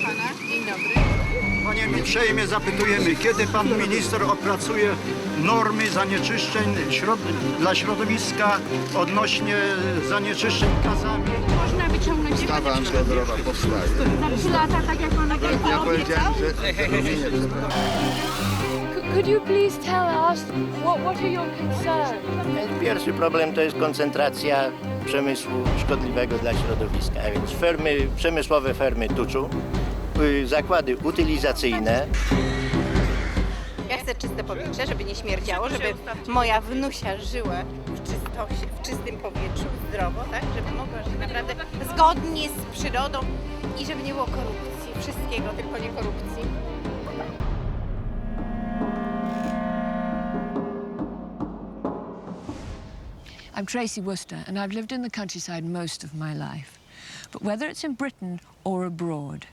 pana. Dzień dobry. Panie, my uprzejmie zapytujemy, kiedy pan minister opracuje normy zanieczyszczeń dla środowiska odnośnie zanieczyszczeń gazami? Można wyciągnąć Ustawa antyodorowa powstaje. za 3 lata, tak jak pan Ja powiedziałem, że Could you please tell us what are your concerns? Pierwszy problem to jest koncentracja przemysłu szkodliwego dla środowiska, a więc przemysłowe fermy tuczu, zakłady utylizacyjne. Ja chcę czyste powietrze, żeby nie śmierdziało, żeby moja wnusia żyła w czystym powietrzu, zdrowo, tak? Żeby mogła żyć naprawdę zgodnie z przyrodą i żeby nie było korupcji, wszystkiego, tylko nie korupcji. I'm Tracy Worcester, and I've lived in the countryside most of my life. But whether it's in Britain or abroad,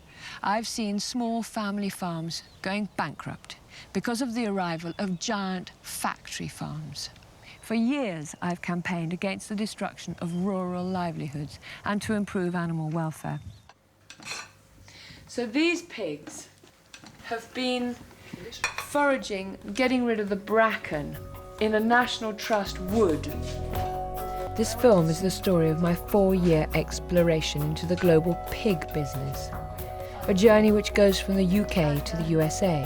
I've seen small family farms going bankrupt because of the arrival of giant factory farms. For years, I've campaigned against the destruction of rural livelihoods and to improve animal welfare. So these pigs have been foraging, getting rid of the bracken in a National Trust wood. This film is the story of my 4-year exploration into the global pig business. A journey which goes from the UK to the USA,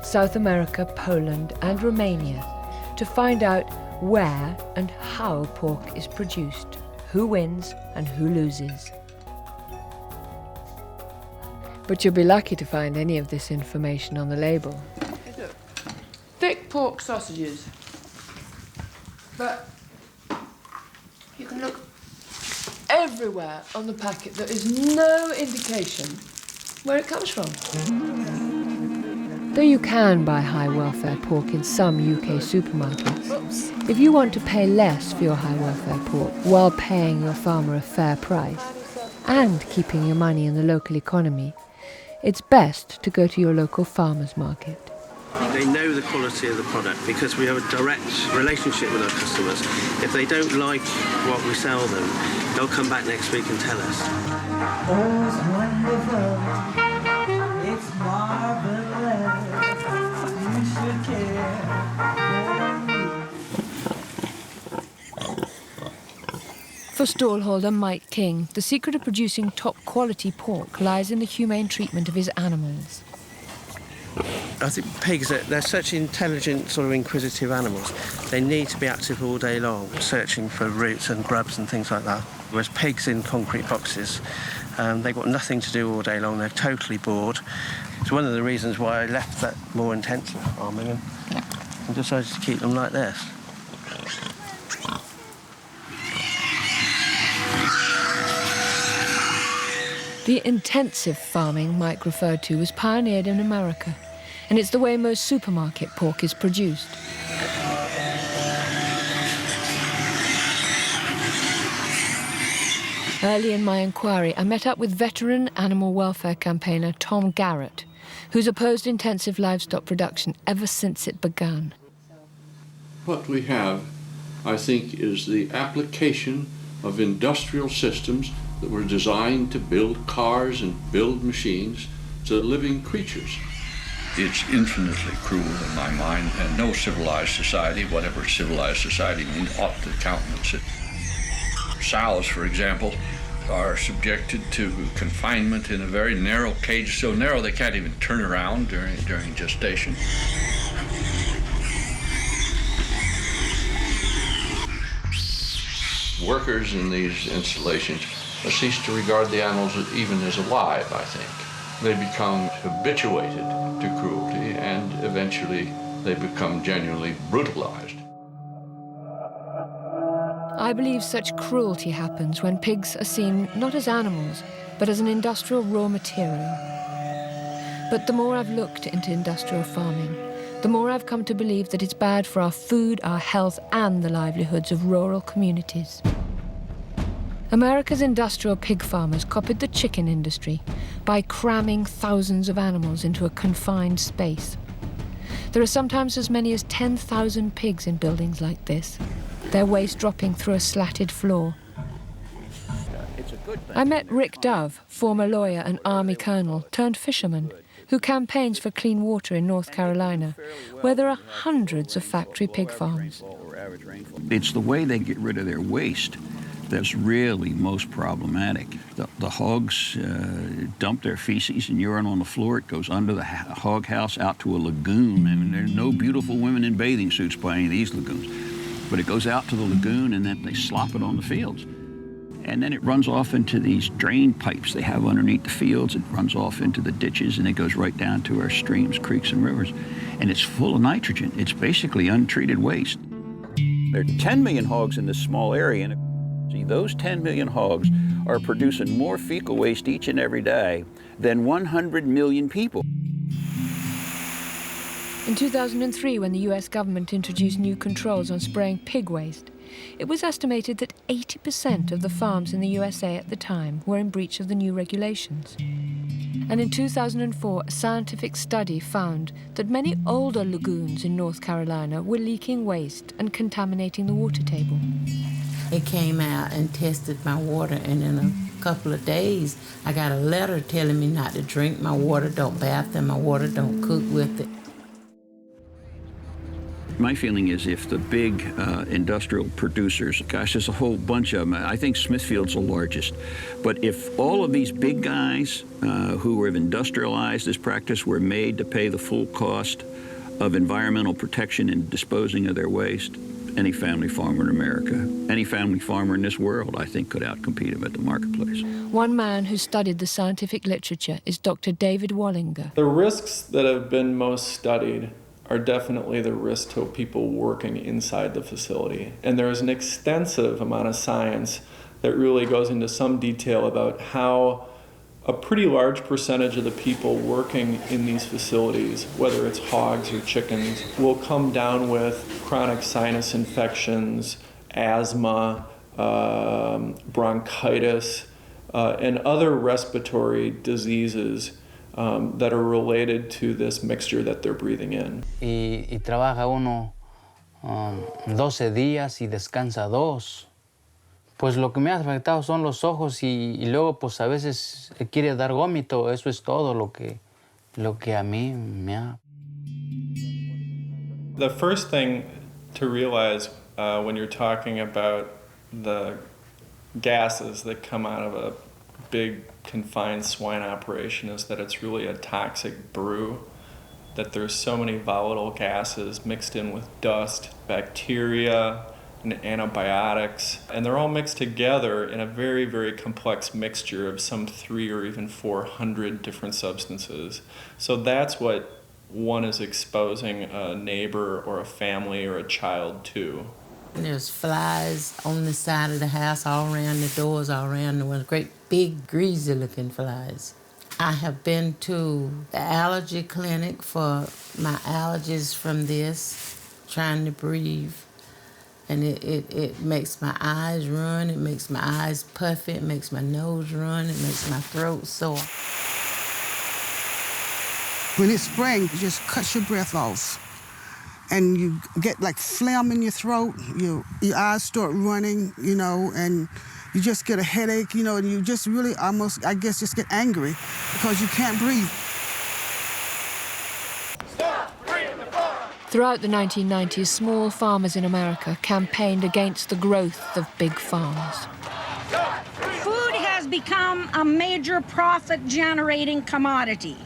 South America, Poland and Romania, to find out where and how pork is produced, who wins and who loses. But you'll be lucky to find any of this information on the label. Thick pork sausages. But you can look everywhere on the packet. There is no indication where it comes from. Though you can buy high welfare pork in some UK supermarkets, if you want to pay less for your high welfare pork while paying your farmer a fair price and keeping your money in the local economy, it's best to go to your local farmer's market. They know the quality of the product because we have a direct relationship with our customers. If they don't like what we sell them, they'll come back next week and tell us. Oh, it's wonderful. It's marvelous. You should care. For stallholder Mike King, the secret of producing top-quality pork lies in the humane treatment of his animals. I think pigs, they're such intelligent, sort of inquisitive animals. They need to be active all day long, searching for roots and grubs and things like that. Whereas pigs in concrete boxes, they've got nothing to do all day long. They're totally bored. It's one of the reasons why I left that more intensive farming and decided to keep them like this. The intensive farming Mike referred to was pioneered in America, and it's the way most supermarket pork is produced. Early in my inquiry, I met up with veteran animal welfare campaigner Tom Garrett, who's opposed intensive livestock production ever since it began. What we have, I think, is the application of industrial systems that were designed to build cars and build machines to living creatures. It's infinitely cruel in my mind, and no civilized society, whatever civilized society means, ought to countenance it. Sows, for example, are subjected to confinement in a very narrow cage, so narrow they can't even turn around during gestation. Workers in these installations cease to regard the animals even as alive, I think. They become habituated to cruelty, and eventually they become genuinely brutalized. I believe such cruelty happens when pigs are seen not as animals, but as an industrial raw material. But the more I've looked into industrial farming, the more I've come to believe that it's bad for our food, our health, and the livelihoods of rural communities. America's industrial pig farmers copied the chicken industry by cramming thousands of animals into a confined space. There are sometimes as many as 10,000 pigs in buildings like this, their waste dropping through a slatted floor. I met Rick Dove, former lawyer and Army colonel turned fisherman, who campaigns for clean water in North Carolina, where there are hundreds of factory pig farms. It's the way they get rid of their waste that's really most problematic. The hogs dump their feces and urine on the floor. It goes under the hog house out to a lagoon. I mean, there's no beautiful women in bathing suits by any of these lagoons. But it goes out to the lagoon and then they slop it on the fields. And then it runs off into these drain pipes they have underneath the fields. It runs off into the ditches and it goes right down to our streams, creeks, and rivers. And it's full of nitrogen. It's basically untreated waste. There are 10 million hogs in this small area. And see, those 10 million hogs are producing more fecal waste each and every day than 100 million people. In 2003, when the US government introduced new controls on spraying pig waste, it was estimated that 80% of the farms in the USA at the time were in breach of the new regulations. And in 2004, a scientific study found that many older lagoons in North Carolina were leaking waste and contaminating the water table. It came out and tested my water, and in a couple of days, I got a letter telling me not to drink my water, don't bath in my water, don't cook with it. My feeling is if the big industrial producers, gosh, there's a whole bunch of them. I think Smithfield's the largest. But if all of these big guys who have industrialized this practice were made to pay the full cost of environmental protection and disposing of their waste, any family farmer in America, any family farmer in this world, I think, could outcompete them at the marketplace. One man who studied the scientific literature is Dr. David Wallinger. The risks that have been most studied are definitely the risk to people working inside the facility. And there is an extensive amount of science that really goes into some detail about how a pretty large percentage of the people working in these facilities, whether it's hogs or chickens, will come down with chronic sinus infections, asthma, bronchitis, and other respiratory diseases that are related to this mixture that they're breathing in. Y trabaja uno 12 días y descansa 2. Pues lo que me ha afectado son los ojos y luego pues a veces quiere dar vómito. Eso es todo lo que a mí me ha... The first thing to realize when you're talking about the gases that come out of a big confined swine operation is that it's really a toxic brew, that there's so many volatile gases mixed in with dust, bacteria, and antibiotics, and they're all mixed together in a very, very complex mixture of some 300 or even 400 different substances. So that's what one is exposing a neighbor or a family or a child to. There's flies on the side of the house, all around the doors, all around the windows, great big greasy-looking flies. I have been to the allergy clinic for my allergies from this, trying to breathe. And it makes my eyes run, it makes my eyes puffy, it makes my nose run, it makes my throat sore. When it's spraying, it just cuts your breath off. And you get like phlegm in your throat, your eyes start running, you know, and you just get a headache, you know, and you just really almost, I guess, just get angry because you can't breathe. Throughout the 1990s, small farmers in America campaigned against the growth of big farms. Food has become a major profit-generating commodity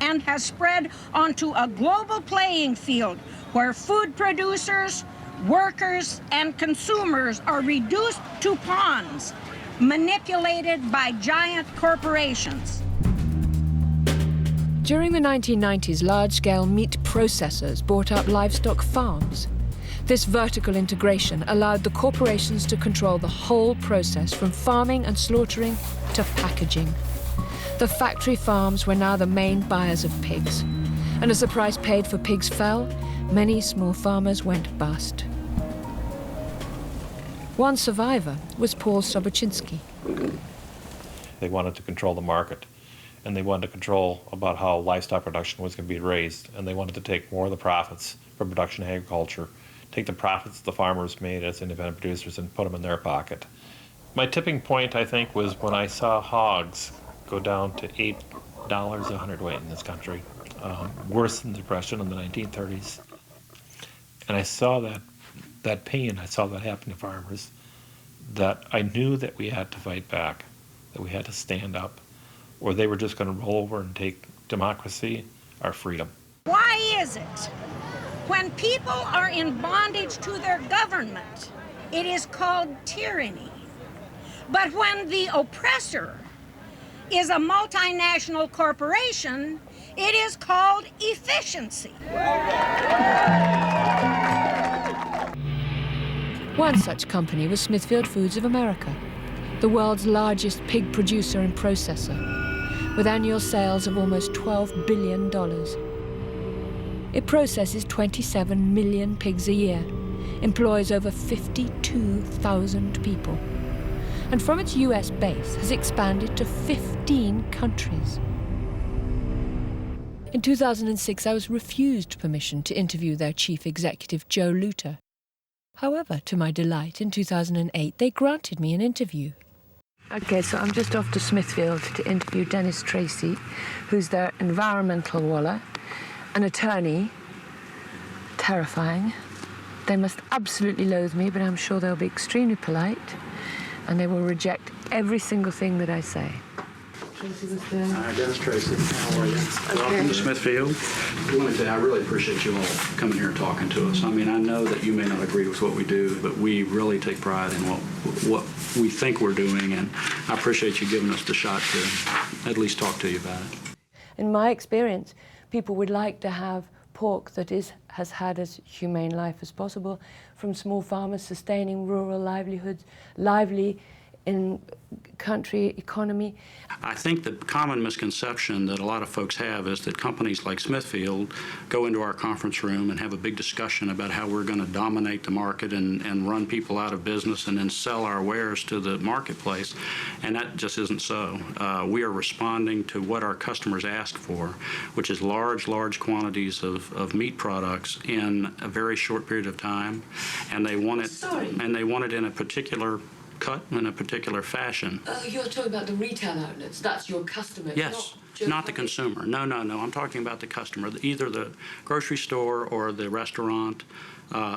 and has spread onto a global playing field where food producers, workers, and consumers are reduced to pawns, manipulated by giant corporations. During the 1990s, large-scale meat processors bought up livestock farms. This vertical integration allowed the corporations to control the whole process from farming and slaughtering to packaging. The factory farms were now the main buyers of pigs. And as the price paid for pigs fell, many small farmers went bust. One survivor was Paul Sobocinski. They wanted to control the market, and they wanted to control about how livestock production was going to be raised, and they wanted to take more of the profits from production agriculture, take the profits the farmers made as independent producers and put them in their pocket. My tipping point, I think, was when I saw hogs go down to $8 a hundredweight in this country, worse than the Depression in the 1930s. And I saw that pain, I saw that happen to farmers, that I knew that we had to fight back, that we had to stand up, or they were just going to roll over and take democracy, our freedom. Why is it when people are in bondage to their government, it is called tyranny? But when the oppressor is a multinational corporation, it is called efficiency. One such company was Smithfield Foods of America, the world's largest pig producer and processor, with annual sales of almost $12 billion. It processes 27 million pigs a year, employs over 52,000 people, and from its US base has expanded to 15 countries. In 2006, I was refused permission to interview their chief executive, Joe Luter. However, to my delight, in 2008, they granted me an interview. Okay, so I'm just off to Smithfield to interview Dennis Tracy, who's their environmental waller, an attorney. Terrifying. They must absolutely loathe me, but I'm sure they'll be extremely polite, and they will reject every single thing that I say. Tracy was there. Hi, Dennis Tracy. How are you? Okay. Welcome to Smithfield. I want to say I really appreciate you all coming here and talking to us. I mean, I know that you may not agree with what we do, but we really take pride in what we think we're doing, and I appreciate you giving us the shot to at least talk to you about it. In my experience, people would like to have pork that has had as humane life as possible, from small farmers sustaining rural livelihoods, lively in country economy. I think the common misconception that a lot of folks have is that companies like Smithfield go into our conference room and have a big discussion about how we're going to dominate the market and run people out of business and then sell our wares to the marketplace, and that just isn't so. We are responding to what our customers ask for, which is large quantities of meat products in a very short period of time, and they want it in a particular cut in a particular fashion. You're talking about the retail outlets. That's your customer. Yes, not the consumer. No. I'm talking about the customer, either the grocery store or the restaurant,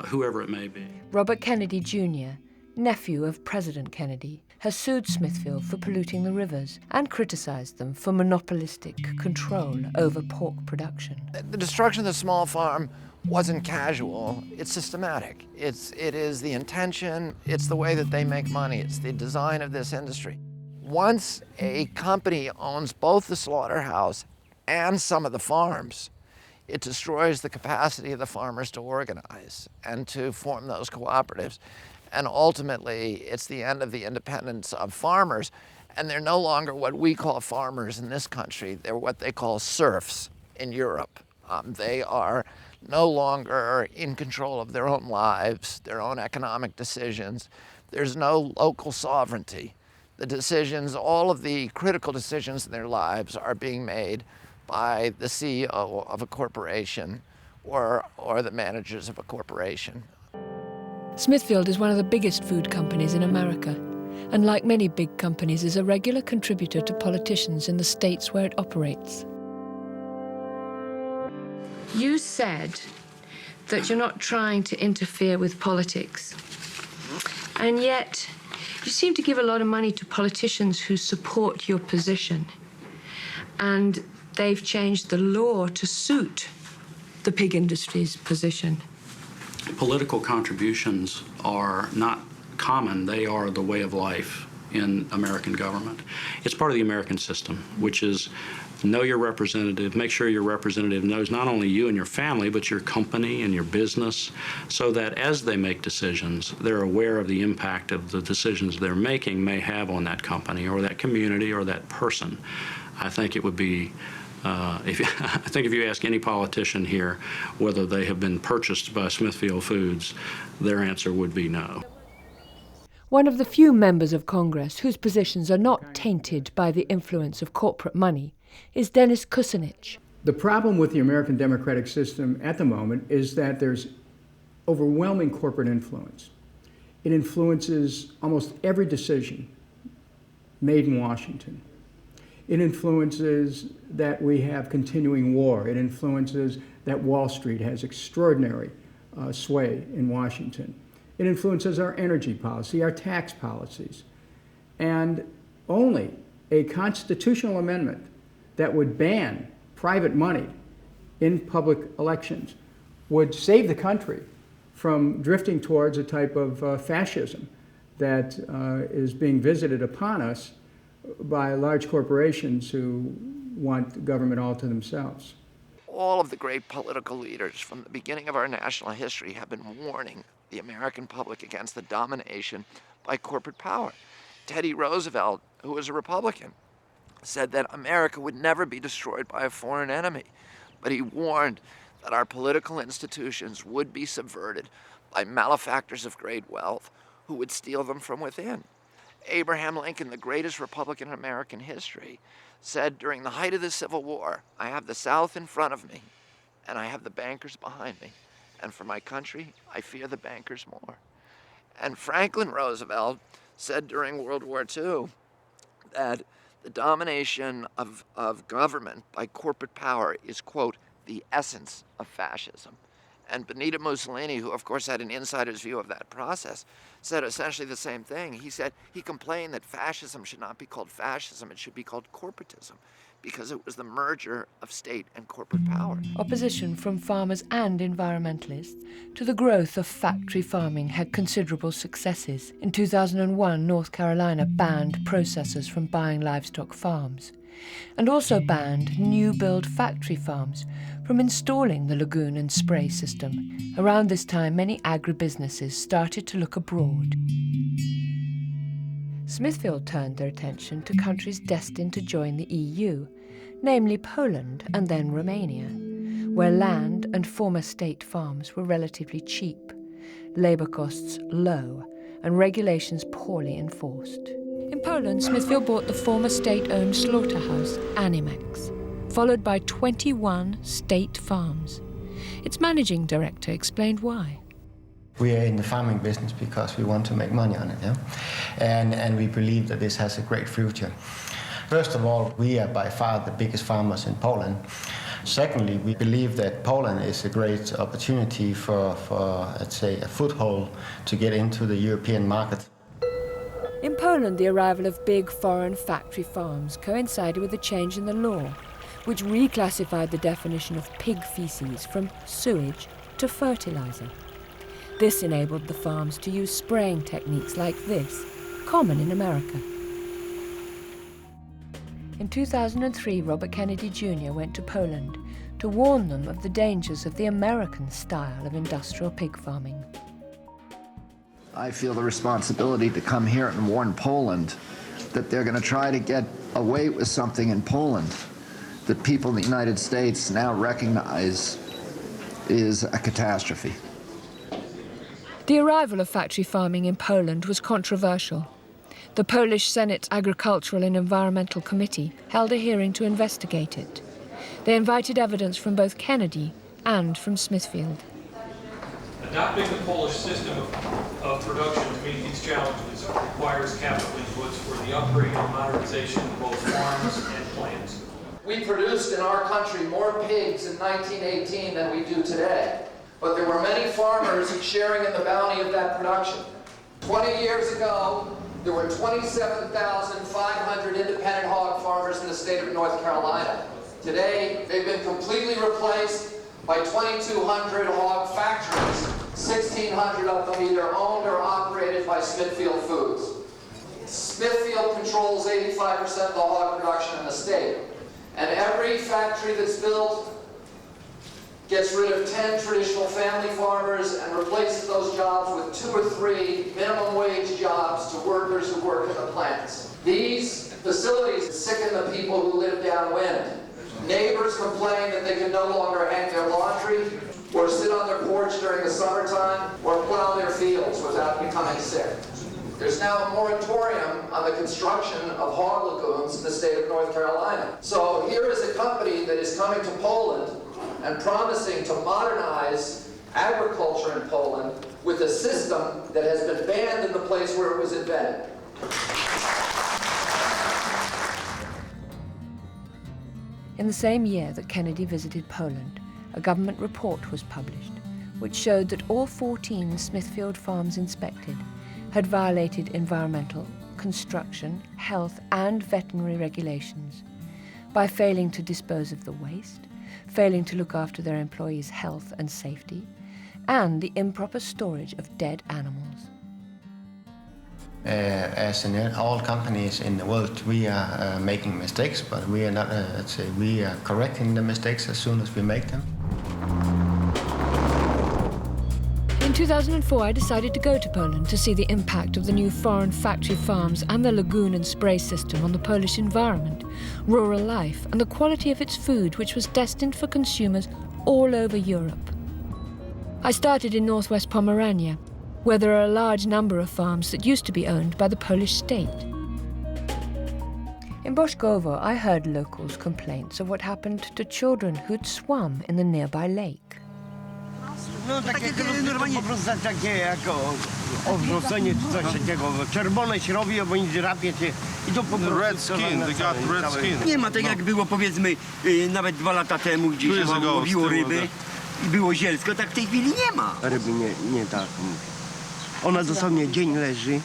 whoever it may be. Robert Kennedy Jr., nephew of President Kennedy, has sued Smithfield for polluting the rivers and criticized them for monopolistic control over pork production. The destruction of the small farm wasn't casual, it's systematic. It is the intention, it's the way that they make money, it's the design of this industry. Once a company owns both the slaughterhouse and some of the farms, it destroys the capacity of the farmers to organize and to form those cooperatives. And ultimately, it's the end of the independence of farmers, and they're no longer what we call farmers in this country, they're what they call serfs in Europe. They are no longer in control of their own lives, their own economic decisions. There's no local sovereignty. The decisions, all of the critical decisions in their lives are being made by the CEO of a corporation or the managers of a corporation. Smithfield is one of the biggest food companies in America, and like many big companies is a regular contributor to politicians in the states where it operates. You said that you're not trying to interfere with politics, and yet you seem to give a lot of money to politicians who support your position, and they've changed the law to suit the pig industry's position. Political contributions are not common, they are the way of life in American government. It's part of the American system, which is know your representative, make sure your representative knows not only you and your family, but your company and your business, so that as they make decisions, they're aware of the impact of the decisions they're making may have on that company or that community or that person. I think it would be, if you ask any politician here whether they have been purchased by Smithfield Foods, their answer would be no. One of the few members of Congress whose positions are not tainted by the influence of corporate money is Dennis Kucinich. The problem with the American democratic system at the moment is that there's overwhelming corporate influence. It influences almost every decision made in Washington. It influences that we have continuing war. It influences that Wall Street has extraordinary sway in Washington. It influences our energy policy, our tax policies. And only a constitutional amendment that would ban private money in public elections would save the country from drifting towards a type of fascism that is being visited upon us by large corporations who want government all to themselves. All of the great political leaders from the beginning of our national history have been warning the American public against the domination by corporate power. Teddy Roosevelt, who was a Republican, said that America would never be destroyed by a foreign enemy, but he warned that our political institutions would be subverted by malefactors of great wealth who would steal them from within. Abraham Lincoln, the greatest Republican in American history, said during the height of the Civil War, I have the South in front of me and I have the bankers behind me. And for my country, I fear the bankers more. And Franklin Roosevelt said during World War II that the domination of government by corporate power is, quote, the essence of fascism. And Benito Mussolini, who of course had an insider's view of that process, said essentially the same thing. He complained that fascism should not be called fascism, it should be called corporatism, because it was the merger of state and corporate power. Opposition from farmers and environmentalists to the growth of factory farming had considerable successes. In 2001, North Carolina banned processors from buying livestock farms, and also banned new-build factory farms from installing the lagoon and spray system. Around this time, many agribusinesses started to look abroad. Smithfield turned their attention to countries destined to join the EU, namely Poland and then Romania, where land and former state farms were relatively cheap, labour costs low, and regulations poorly enforced. In Poland, Smithfield bought the former state-owned slaughterhouse, Animex, followed by 21 state farms. Its managing director explained why. We are in the farming business because we want to make money on it, yeah? And we believe that this has a great future. First of all, we are by far the biggest farmers in Poland. Secondly, we believe that Poland is a great opportunity for let's say, a foothold to get into the European market. In Poland, the arrival of big foreign factory farms coincided with a change in the law, which reclassified the definition of pig feces from sewage to fertilizer. This enabled the farms to use spraying techniques like this, common in America. In 2003, Robert Kennedy Jr. went to Poland to warn them of the dangers of the American style of industrial pig farming. I feel the responsibility to come here and warn Poland that they're going to try to get away with something in Poland that people in the United States now recognize is a catastrophe. The arrival of factory farming in Poland was controversial. The Polish Senate's Agricultural and Environmental Committee held a hearing to investigate it. They invited evidence from both Kennedy and from Smithfield. Adopting the Polish system of production to meet these challenges requires capital inputs for the upgrade and modernization of both farms and plants. We produced in our country more pigs in 1918 than we do today, but there were many farmers sharing in the bounty of that production. 20 years ago, there were 27,500 independent hog farmers in the state of North Carolina. Today, they've been completely replaced by 2,200 hog factories, 1,600 of them either owned or operated by Smithfield Foods. Smithfield controls 85% of the hog production in the state. And every factory that's built gets rid of 10 traditional family farmers and replaces those jobs with 2 or 3 minimum wage jobs to workers who work in the plants. These facilities sicken the people who live downwind. Neighbors complain that they can no longer hang their laundry or sit on their porch during the summertime or plow their fields without becoming sick. There's now a moratorium on the construction of hog lagoons in the state of North Carolina. So here is a company that is coming to Poland and promising to modernize agriculture in Poland with a system that has been banned in the place where it was invented. In the same year that Kennedy visited Poland, a government report was published which showed that all 14 Smithfield farms inspected had violated environmental, construction, health and veterinary regulations by failing to dispose of the waste, failing to look after their employees' health and safety, and the improper storage of dead animals. As in all companies in the world, we are making mistakes, but we are not, we are correcting the mistakes as soon as we make them. In 2004, I decided to go to Poland to see the impact of the new foreign factory farms and the lagoon and spray system on the Polish environment, rural life, and the quality of its food, which was destined for consumers all over Europe. I started in northwest Pomerania, where there are a large number of farms that used to be owned by the Polish state. In Boszkowo, I heard locals' complaints of what happened to children who'd swum in the nearby lake. No takie normalnie po prostu takie jako odwrócenie czy coś takiego. Czerwone się robi, bo nic drapie się i to po prostu... Red skin, they got red skin. Nie ma tak jak było powiedzmy nawet 2 lata temu, gdzie się łowiło ryby i było zielsko, tak w tej chwili nie ma. Ryby nie tak. Ona dosłownie dzień leży.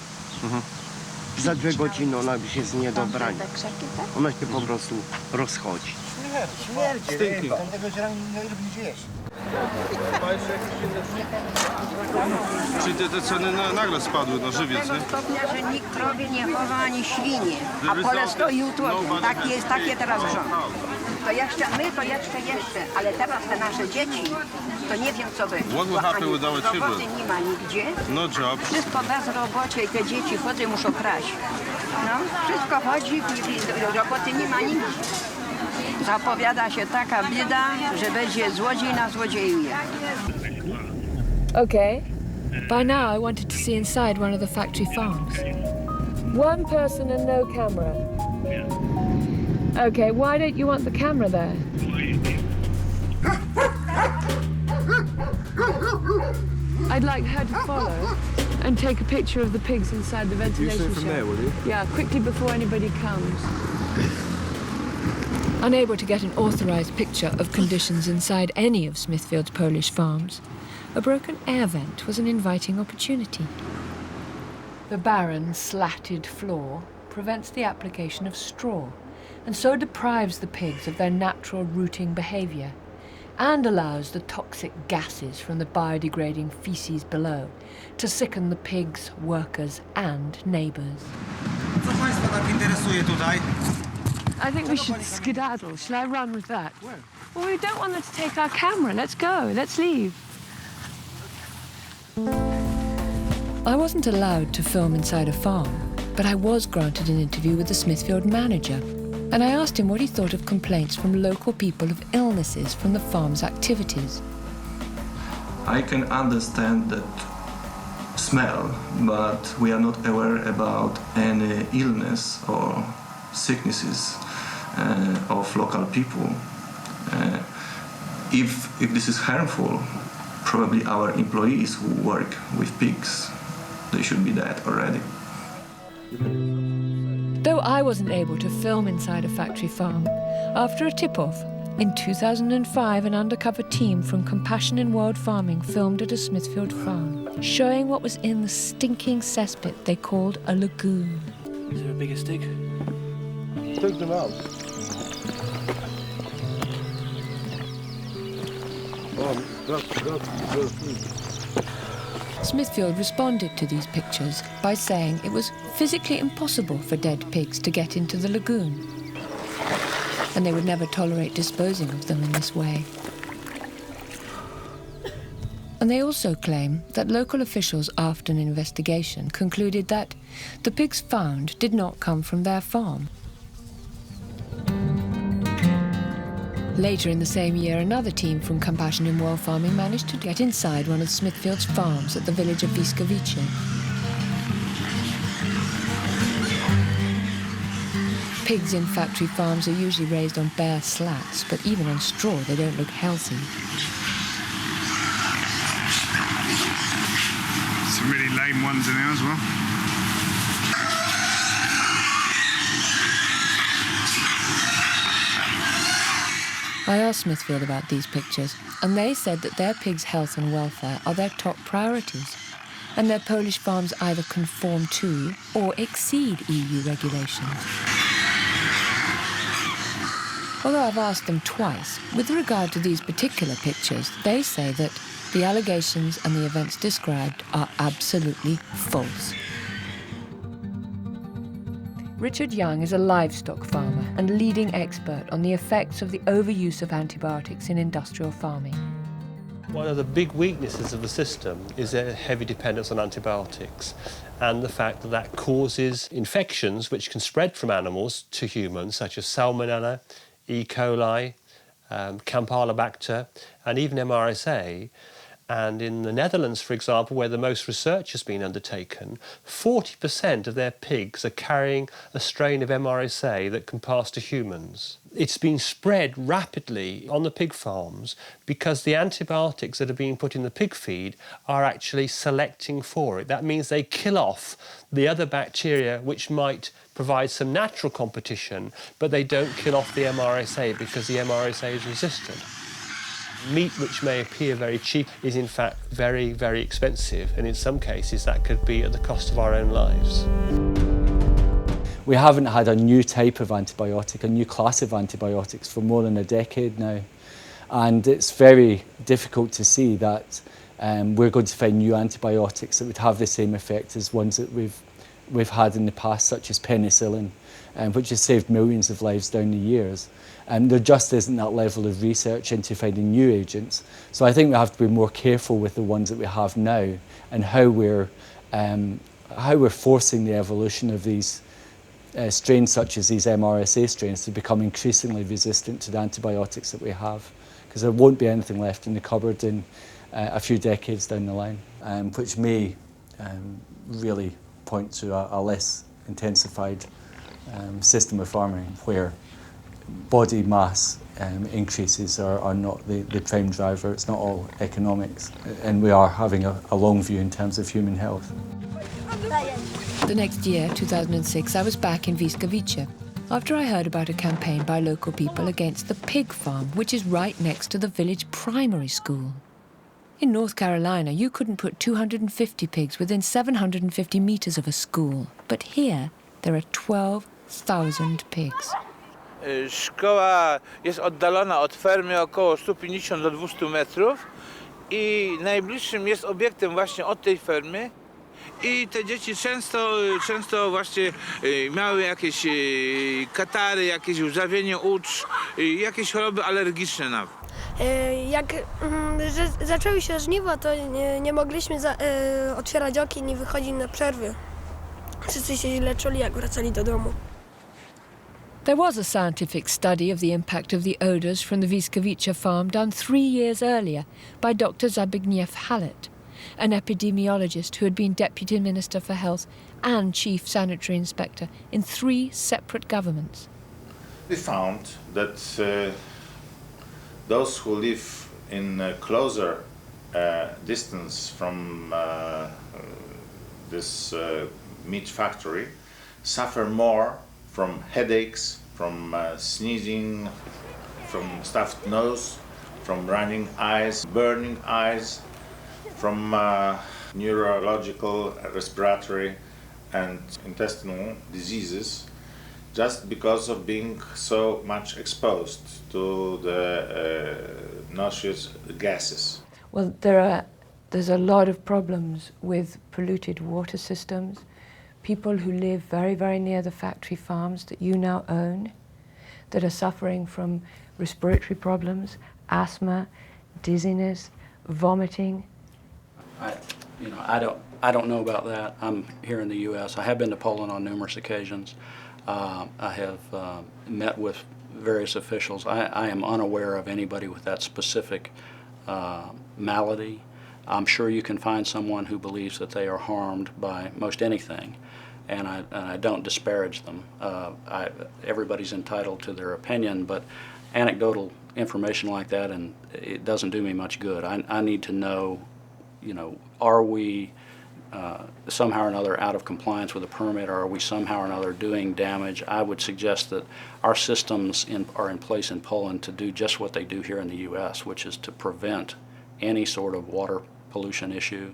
Za 2 godziny ona już jest nie do brania. Ona się po prostu rozchodzi. Śmierć ryba. Czyli te ceny nagle spadły na żywiec, nie? Stopnia, że nikt krowie nie chowa ani świnie, a pole stoi utłoczone. Tak jest, takie teraz rząd. To jeszcze, my to jeszcze, ale teraz te nasze dzieci, to nie wiem co będzie. What will happen without children? Roboty nie ma nigdzie. No job. Wszystko bez robocie i te dzieci chodzą, muszą kraść. No, wszystko chodzi i roboty nie ma nigdzie. Zapowiada się taka bieda, że będzie złodziej na złodziejuje. Okay. By now I wanted to see inside one of the factory farms. One person and no camera. Okay, why don't you want the camera there? I'd like her to follow and take a picture of the pigs inside the ventilation shaft. You from there, will you? Yeah, quickly before anybody comes. Unable to get an authorised picture of conditions inside any of Smithfield's Polish farms, a broken air vent was an inviting opportunity. The barren, slatted floor prevents the application of straw, and so deprives the pigs of their natural rooting behaviour, and allows the toxic gases from the biodegrading faeces below to sicken the pigs, workers and neighbours. Co Państwa tak interesuje tutaj? I think we should skedaddle. Shall I run with that? Where? Well, we don't want them to take our camera. Let's go. Let's leave. I wasn't allowed to film inside a farm, but I was granted an interview with the Smithfield manager, and I asked him what he thought of complaints from local people of illnesses from the farm's activities. I can understand that smell, but we are not aware about any illness or sicknesses of local people. If this is harmful, probably our employees who work with pigs, they should be dead already. Though I wasn't able to film inside a factory farm, after a tip-off, in 2005 an undercover team from Compassion in World Farming filmed at a Smithfield farm, showing what was in the stinking cesspit they called a lagoon. Is there a bigger stick? Take them out. Smithfield responded to these pictures by saying it was physically impossible for dead pigs to get into the lagoon, and they would never tolerate disposing of them in this way. And they also claim that local officials, after an investigation, concluded that the pigs found did not come from their farm. Later in the same year, another team from Compassion in World Farming managed to get inside one of Smithfield's farms at the village of Wiskowice. Pigs in factory farms are usually raised on bare slats, but even on straw they don't look healthy. some really lame ones in there as well. I asked Smithfield about these pictures, and they said that their pigs' health and welfare are their top priorities, and their Polish farms either conform to or exceed EU regulations. Although I've asked them twice, with regard to these particular pictures, they say that the allegations and the events described are absolutely false. Richard Young is a livestock farmer and leading expert on the effects of the overuse of antibiotics in industrial farming. One of the big weaknesses of the system is a heavy dependence on antibiotics and the fact that that causes infections which can spread from animals to humans, such as Salmonella, E-coli, Campylobacter, and even MRSA. And in the Netherlands, for example, where the most research has been undertaken, 40% of their pigs are carrying a strain of MRSA that can pass to humans. It's been spread rapidly on the pig farms because the antibiotics that are being put in the pig feed are actually selecting for it. That means they kill off the other bacteria which might provide some natural competition, but they don't kill off the MRSA because the MRSA is resistant. Meat which may appear very cheap is in fact very, very expensive, and in some cases that could be at the cost of our own lives. We haven't had a new type of antibiotic, a new class of antibiotics for more than a decade now, and it's very difficult to see that we're going to find new antibiotics that would have the same effect as ones that we've had in the past, such as penicillin, which has saved millions of lives down the years. There just isn't that level of research into finding new agents. So I think we have to be more careful with the ones that we have now and how we're forcing the evolution of these strains, such as these MRSA strains, to become increasingly resistant to the antibiotics that we have, because there won't be anything left in the cupboard in a few decades down the line, which may really point to a less intensified system of farming where body mass increases are not the prime driver. It's not all economics, and we are having a long view in terms of human health. The next year, 2006, I was back in Wisłowice after I heard about a campaign by local people against the pig farm, which is right next to the village primary school. In North Carolina, you couldn't put 250 pigs within 750 meters of a school, but here there are 12,000 pigs. Szkoła jest oddalona od fermy około 150 do 200 metrów i najbliższym jest obiektem właśnie od tej fermy i te dzieci często właśnie miały jakieś katary, jakieś łzawienie ucz, jakieś choroby alergiczne nawet. Jak zaczęły się żniwa, to nie mogliśmy otwierać okien i wychodzić na przerwy. Wszyscy się źle czuli, jak wracali do domu. There was a scientific study of the impact of the odours from the Wisłowice farm done 3 years earlier by Dr. Zbigniew Halet, an epidemiologist who had been Deputy Minister for Health and Chief Sanitary Inspector in 3 separate governments. We found that those who live in closer distance from this meat factory suffer more from headaches, from sneezing, from stuffed nose, from running eyes, burning eyes, from neurological, respiratory and intestinal diseases, just because of being so much exposed to the noxious gases. Well, there's a lot of problems with polluted water systems. People who live very, very near the factory farms that you now own, that are suffering from respiratory problems, asthma, dizziness, vomiting. I don't know about that. I'm here in the U.S. I have been to Poland on numerous occasions. I have met with various officials. I am unaware of anybody with that specific malady. I'm sure you can find someone who believes that they are harmed by most anything, and I don't disparage them. Everybody's entitled to their opinion, but anecdotal information like that, and it doesn't do me much good. I need to know, are we somehow or another out of compliance with a permit, or are we somehow or another doing damage, I would suggest that our systems are in place in Poland to do just what they do here in the U.S., which is to prevent any sort of water pollution issue,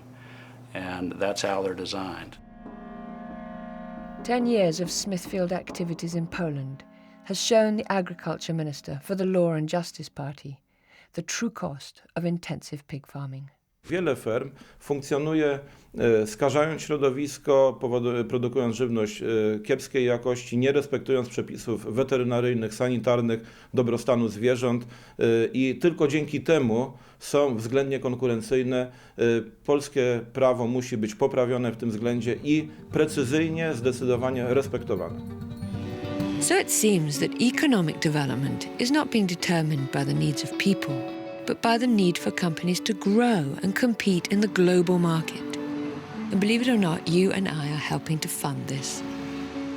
and that's how they're designed. 10 years of Smithfield activities in Poland has shown the Agriculture Minister for the Law and Justice Party the true cost of intensive pig farming. Wiele ferm funkcjonuje skażając środowisko, produkując żywność kiepskiej jakości, nie respektując przepisów weterynaryjnych, sanitarnych, dobrostanu zwierząt i tylko dzięki temu są względnie konkurencyjne. Polskie prawo musi być poprawione w tym względzie i precyzyjnie, zdecydowanie respektowane. So it seems that economic development is not being determined by the needs of people, but by the need for companies to grow and compete in the global market. And believe it or not, you and I are helping to fund this.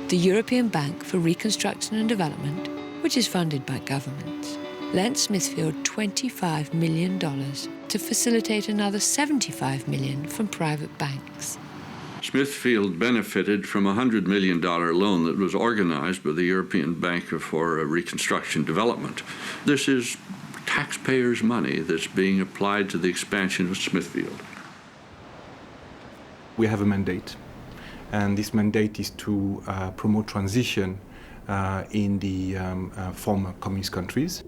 The European Bank for Reconstruction and Development, which is funded by governments, lent Smithfield $25 million to facilitate another $75 million from private banks. Smithfield benefited from a $100 million loan that was organized by the European Bank for Reconstruction and Development. This is taxpayers' money that's being applied to the expansion of Smithfield. We have a mandate, and this mandate is to promote transition in the former communist countries.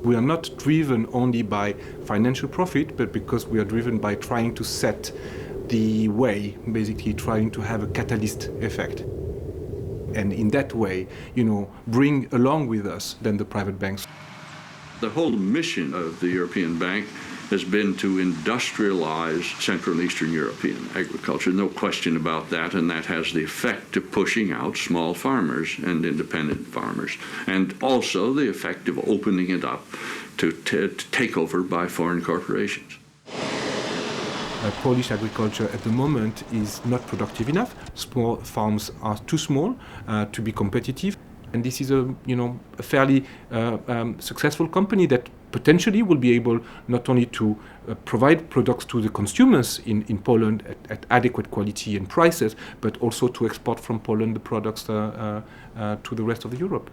We are not driven only by financial profit, but because we are driven by trying to set the way, basically trying to have a catalyst effect. And in that way, bring along with us then the private banks. The whole mission of the European Bank has been to industrialize Central and Eastern European agriculture. No question about that, and that has the effect of pushing out small farmers and independent farmers, and also the effect of opening it up to take over by foreign corporations. Polish agriculture at the moment is not productive enough. Small farms are too small to be competitive. And this is a fairly successful company that potentially will be able not only to provide products to the consumers in Poland at adequate quality and prices, but also to export from Poland the products to the rest of Europe.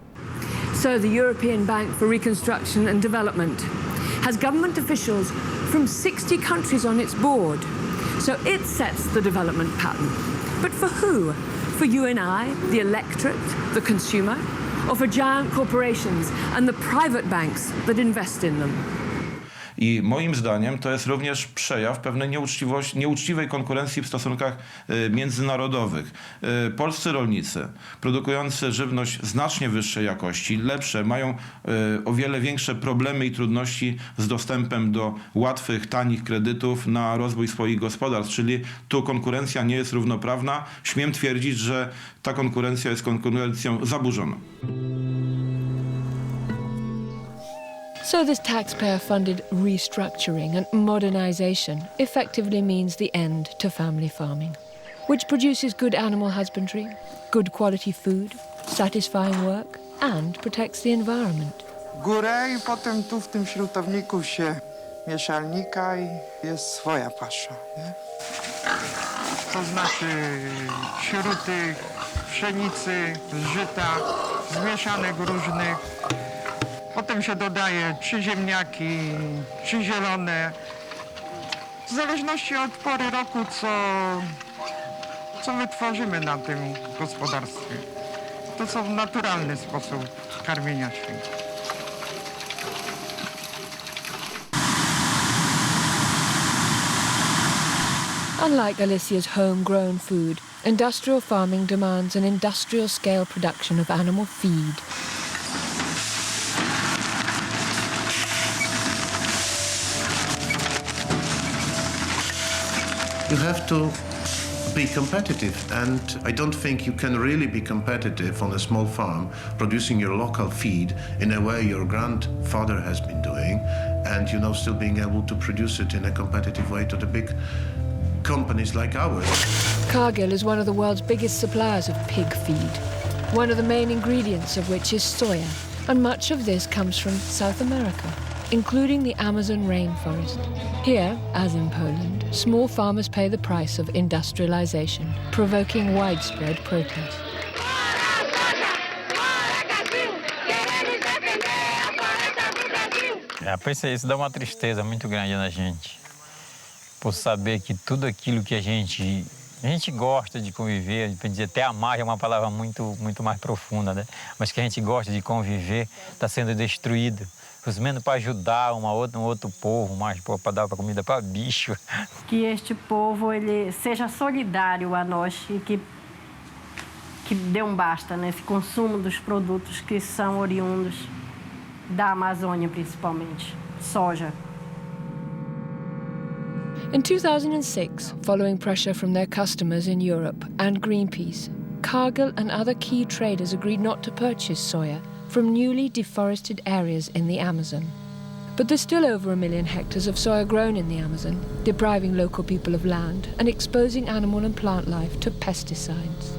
So the European Bank for Reconstruction and Development has government officials from 60 countries on its board. So it sets the development pattern. But for who? For you and I, the electorate, the consumer, or for giant corporations and the private banks that invest in them? I moim zdaniem to jest również przejaw pewnej nieuczciwej konkurencji w stosunkach międzynarodowych. Polscy rolnicy produkujący żywność znacznie wyższej jakości, lepsze, mają o wiele większe problemy i trudności z dostępem do łatwych, tanich kredytów na rozwój swoich gospodarstw, czyli tu konkurencja nie jest równoprawna. Śmiem twierdzić, że ta konkurencja jest konkurencją zaburzoną. So this taxpayer-funded restructuring and modernization effectively means the end to family farming, which produces good animal husbandry, good quality food, satisfying work, and protects the environment. Górę i potem tu w tym śrutowniku się mieszalnika i jest swoja pasza, nie? To znaczy śruty, pszenicy, żyta, zmieszanych różnych. Potem się dodaje czy ziemniaki, czy zielone. W zależności od pory roku, co wytworzymy na tym gospodarstwie. To są naturalny sposób karmienia świń. Unlike Alicia's homegrown food, industrial farming demands an industrial-scale production of animal feed. You have to be competitive, and I don't think you can really be competitive on a small farm producing your local feed in a way your grandfather has been doing, and still being able to produce it in a competitive way to the big companies like ours. Cargill is one of the world's biggest suppliers of pig feed, one of the main ingredients of which is soya, and much of this comes from South America. including the Amazon rainforest. Here, as in Poland, small farmers pay the price of industrialization, provoking widespread protest. Isso dá uma tristeza muito grande na gente, por saber que tudo aquilo que a gente gosta de conviver, para dizer até amar é uma palavra muito mais profunda, né? Mas que a gente gosta de conviver está sendo destruído, menos para ajudar um outro povo, mais para dar comida para bicho. Que este povo ele seja solidário a nós e que dê basta nesse consumo dos produtos que são oriundos da Amazônia, principalmente soja. In 2006, following pressure from their customers in Europe and Greenpeace, Cargill and other key traders agreed not to purchase soya from newly deforested areas in the Amazon. But there's still over 1 million hectares of soya grown in the Amazon, depriving local people of land and exposing animal and plant life to pesticides.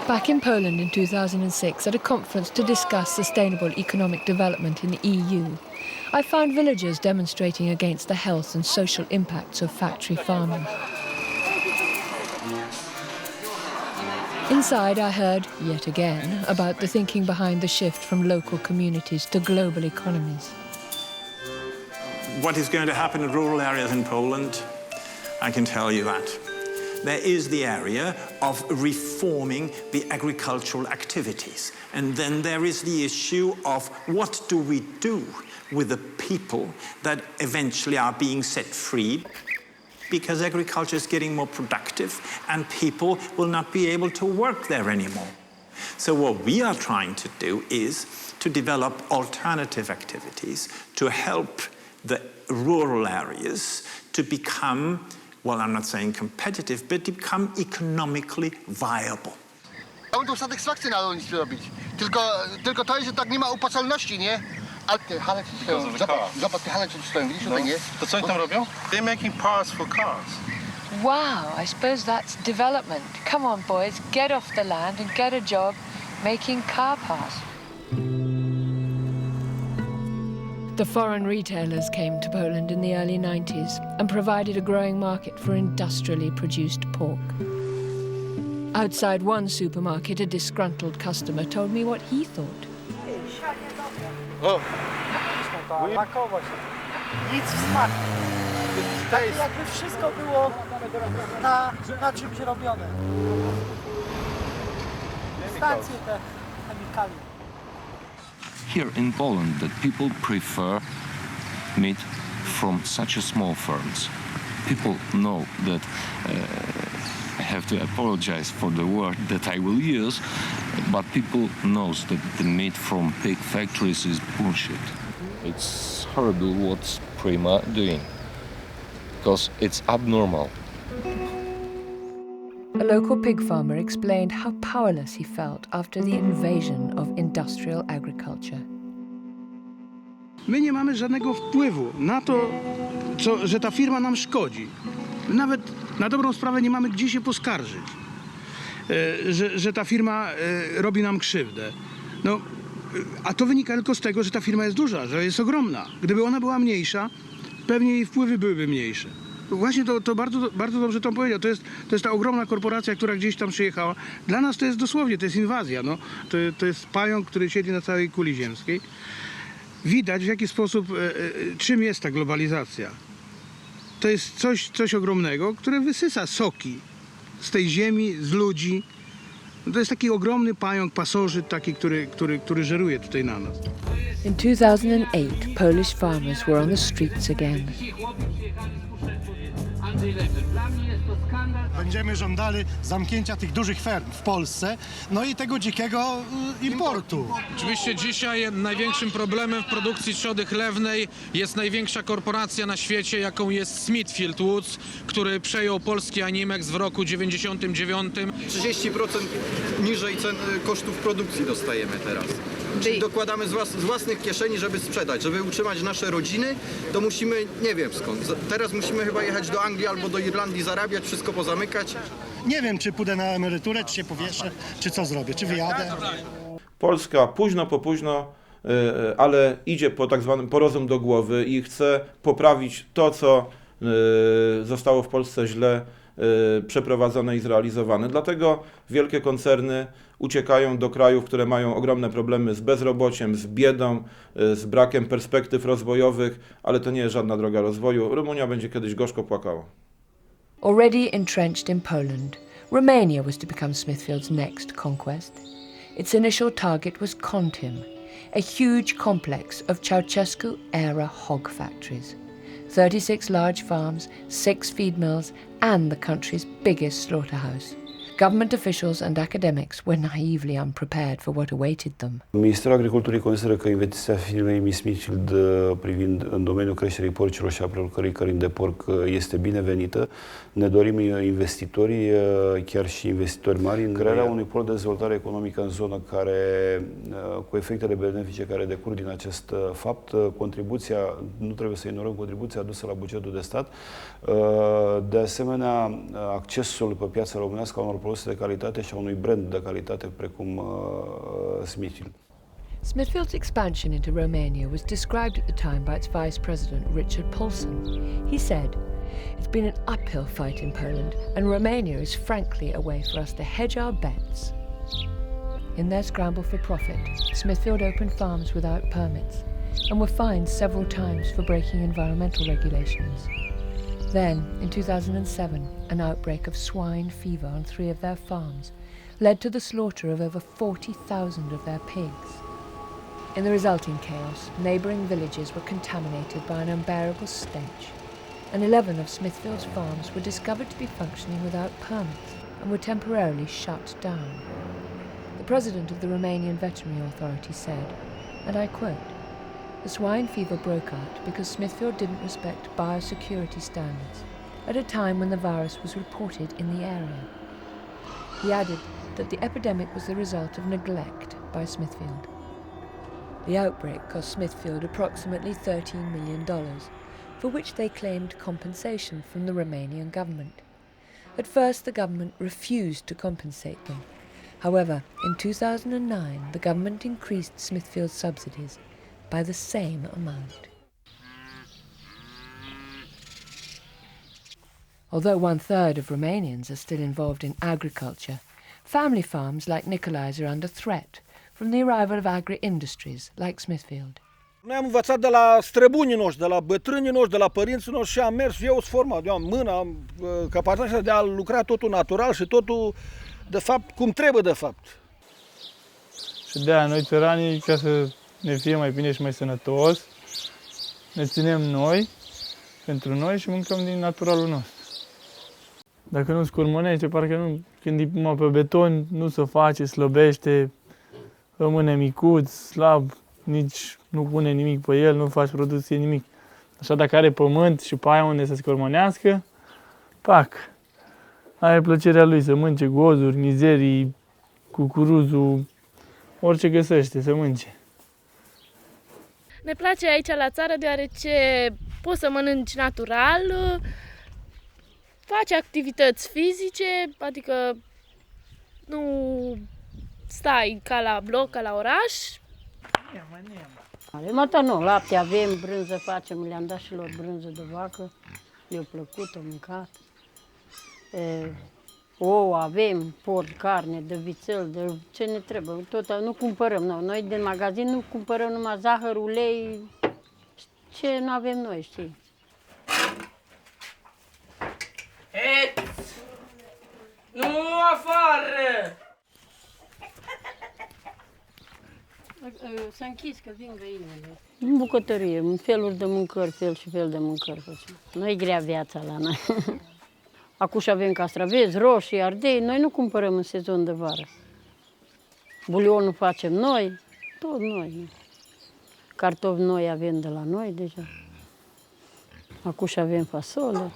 Back in Poland in 2006, at a conference to discuss sustainable economic development in the EU, I found villagers demonstrating against the health and social impacts of factory farming. Inside, I heard, yet again, about the thinking behind the shift from local communities to global economies. What is going to happen in rural areas in Poland, I can tell you that. There is the area of reforming the agricultural activities. And then there is the issue of what do we do with the people that eventually are being set free, because agriculture is getting more productive and people will not be able to work there anymore. So what we are trying to do is to develop alternative activities to help the rural areas to become, well, I'm not saying competitive, but to become economically viable. Chciałbym tą satysfakcję na rolnictwie robić. Tylko to jest, że tak nie ma opłacalności, nie? A te hale co stoją, zobacz te hale co stoją, widzisz tutaj, nie? To co oni tam robią? They're making parts for cars. Wow, I suppose that's development. Come on, boys, get off the land and get a job making car parts. The foreign retailers came to Poland in the early 90s and provided a growing market for industrially produced pork. Outside one supermarket, a disgruntled customer told me what he thought. O! Smakowo się. Nic w smaku. Tak jakby wszystko było na czymś robione. Stacje te chemikalia. Here in Poland, that people prefer meat from such a small farms. People know that I have to apologize for the word that I will use, but people knows that the meat from pig factories is bullshit. It's horrible what's Prima doing, because it's abnormal. A local pig farmer explained how powerless he felt after the invasion of industrial agriculture. My nie mamy żadnego wpływu na to, że ta firma nam szkodzi. Nawet na dobrą sprawę nie mamy gdzie się poskarżyć, że ta firma robi nam krzywdę. No, a to wynika tylko z tego, że ta firma jest duża, że jest ogromna. Gdyby ona była mniejsza, pewnie jej wpływy byłyby mniejsze. Właśnie to bardzo dobrze to powiedział. To jest ta ogromna korporacja, która gdzieś tam przyjechała. Dla nas to jest dosłownie, to jest inwazja. No. To jest pająk, który siedzi na całej kuli ziemskiej. Widać, w jaki sposób, czym jest ta globalizacja. To jest coś ogromnego, które wysysa soki z tej ziemi, z ludzi. To jest taki ogromny pająk, pasożyt taki, który żeruje tutaj na nas. In 2008, Polish farmers were on the streets again. Będziemy żądali zamknięcia tych dużych ferm w Polsce, no i tego dzikiego importu. Oczywiście dzisiaj największym problemem w produkcji trzody chlewnej jest największa korporacja na świecie, jaką jest Smithfield Foods, który przejął polski Animex w roku 99. 30% niżej cen kosztów produkcji dostajemy teraz. Czyli dokładamy z własnych kieszeni, żeby sprzedać, żeby utrzymać nasze rodziny, to musimy, nie wiem skąd, teraz musimy chyba jechać do Anglii albo do Irlandii, zarabiać, wszystko pozamykać. Nie wiem, czy pójdę na emeryturę, czy się powieszę, czy co zrobię, czy wyjadę. Polska późno po późno, ale idzie po tak zwanym po rozum do głowy i chce poprawić to, co zostało w Polsce źle przeprowadzone i zrealizowane. Dlatego wielkie koncerny uciekają do krajów, które mają ogromne problemy z bezrobociem, z biedą, z brakiem perspektyw rozwojowych, ale to nie jest żadna droga rozwoju. Rumunia będzie kiedyś gorzko płakała. Already entrenched in Poland, Romania was to become Smithfield's next conquest. Its initial target was Kontim, a huge complex of Ceausescu-era hog factories. 36 large farms, 6 feed mills, and the country's biggest slaughterhouse. Government officials and academics were naively unprepared for what awaited them. Ministerul Agriculturii consideră că investiția firmei Smithfield privind în domeniul creșterii porcilor și a prelucrării cărnii de porc este binevenită. Ne dorim investitorii, chiar și investitori mari, în crearea unui pol de dezvoltare economică în zonă care, cu efectele benefice care decurg din acest fapt, contribuția, nu trebuie să ignorăm contribuția adusă la bugetul de stat, de asemenea accesul pe piața românească a unor produse de calitate și a unui brand de calitate precum Smithfield. Smithfield's expansion into Romania was described at the time by its vice president, Richard Paulson. He said, "It's been an uphill fight in Poland, and Romania is frankly a way for us to hedge our bets." In their scramble for profit, Smithfield opened farms without permits and were fined several times for breaking environmental regulations. Then, in 2007, an outbreak of swine fever on 3 of their farms led to the slaughter of over 40,000 of their pigs. In the resulting chaos, neighbouring villages were contaminated by an unbearable stench, and 11 of Smithfield's farms were discovered to be functioning without permits and were temporarily shut down. The president of the Romanian Veterinary Authority said, and I quote, "The swine fever broke out because Smithfield didn't respect biosecurity standards at a time when the virus was reported in the area." He added that the epidemic was the result of neglect by Smithfield. The outbreak cost Smithfield approximately $13 million, for which they claimed compensation from the Romanian government. At first, the government refused to compensate them. However, in 2009, the government increased Smithfield's subsidies by the same amount. Although 1/3 of Romanians are still involved in agriculture, family farms like Nicolae's are under threat from the arrival of agri-industries like Smithfield. Noi am învățat de la străbunii noștri, de la bătrânii noștri, de la părinții noștri și am mers, eu sunt format, eu am mâna, am capacitatea de a lucra totul natural și totul, de fapt, cum trebuie de fapt. Și de-aia noi țăranii, ca să ne fie mai bine și mai sănătos, ne ținem noi, pentru noi și mâncăm din naturalul nostru. Dacă nu scurmănește, parcă nu, când e numai pe beton, nu se face, slăbește, rămâne micuț, slab, nici nu pune nimic pe el, nu faci producție, nimic. Așa dacă are pământ și pe aia unde să scormonească, pac, are plăcerea lui să mânce gozuri, mizerii, cucuruzul, orice găsește să mânce. Ne place aici la țară deoarece poți să mănânci natural, faci activități fizice, adică nu stai ca la bloc, ca la oraș. Mătă nu, lapte avem, brânză facem, le-am dat și lor brânză de vacă, le-a plăcut, au mâncat. Ouă avem, porc, carne, de vițel, de ce ne trebuie, tot, nu cumpărăm. Noi din magazin nu cumpărăm numai zahăr, ulei, ce nu avem noi, știi. Nu afară! S-a închis că vin găinile. În bucătărie, în feluri de mâncări, fel și fel de mâncări facem. Nu e grea viața la noi. Acum și avem castraveți, roșii, ardei, noi nu cumpărăm în sezon de vară. Bulionul facem noi, tot noi. Cartofi noi avem de la noi deja. Acum și avem fasole.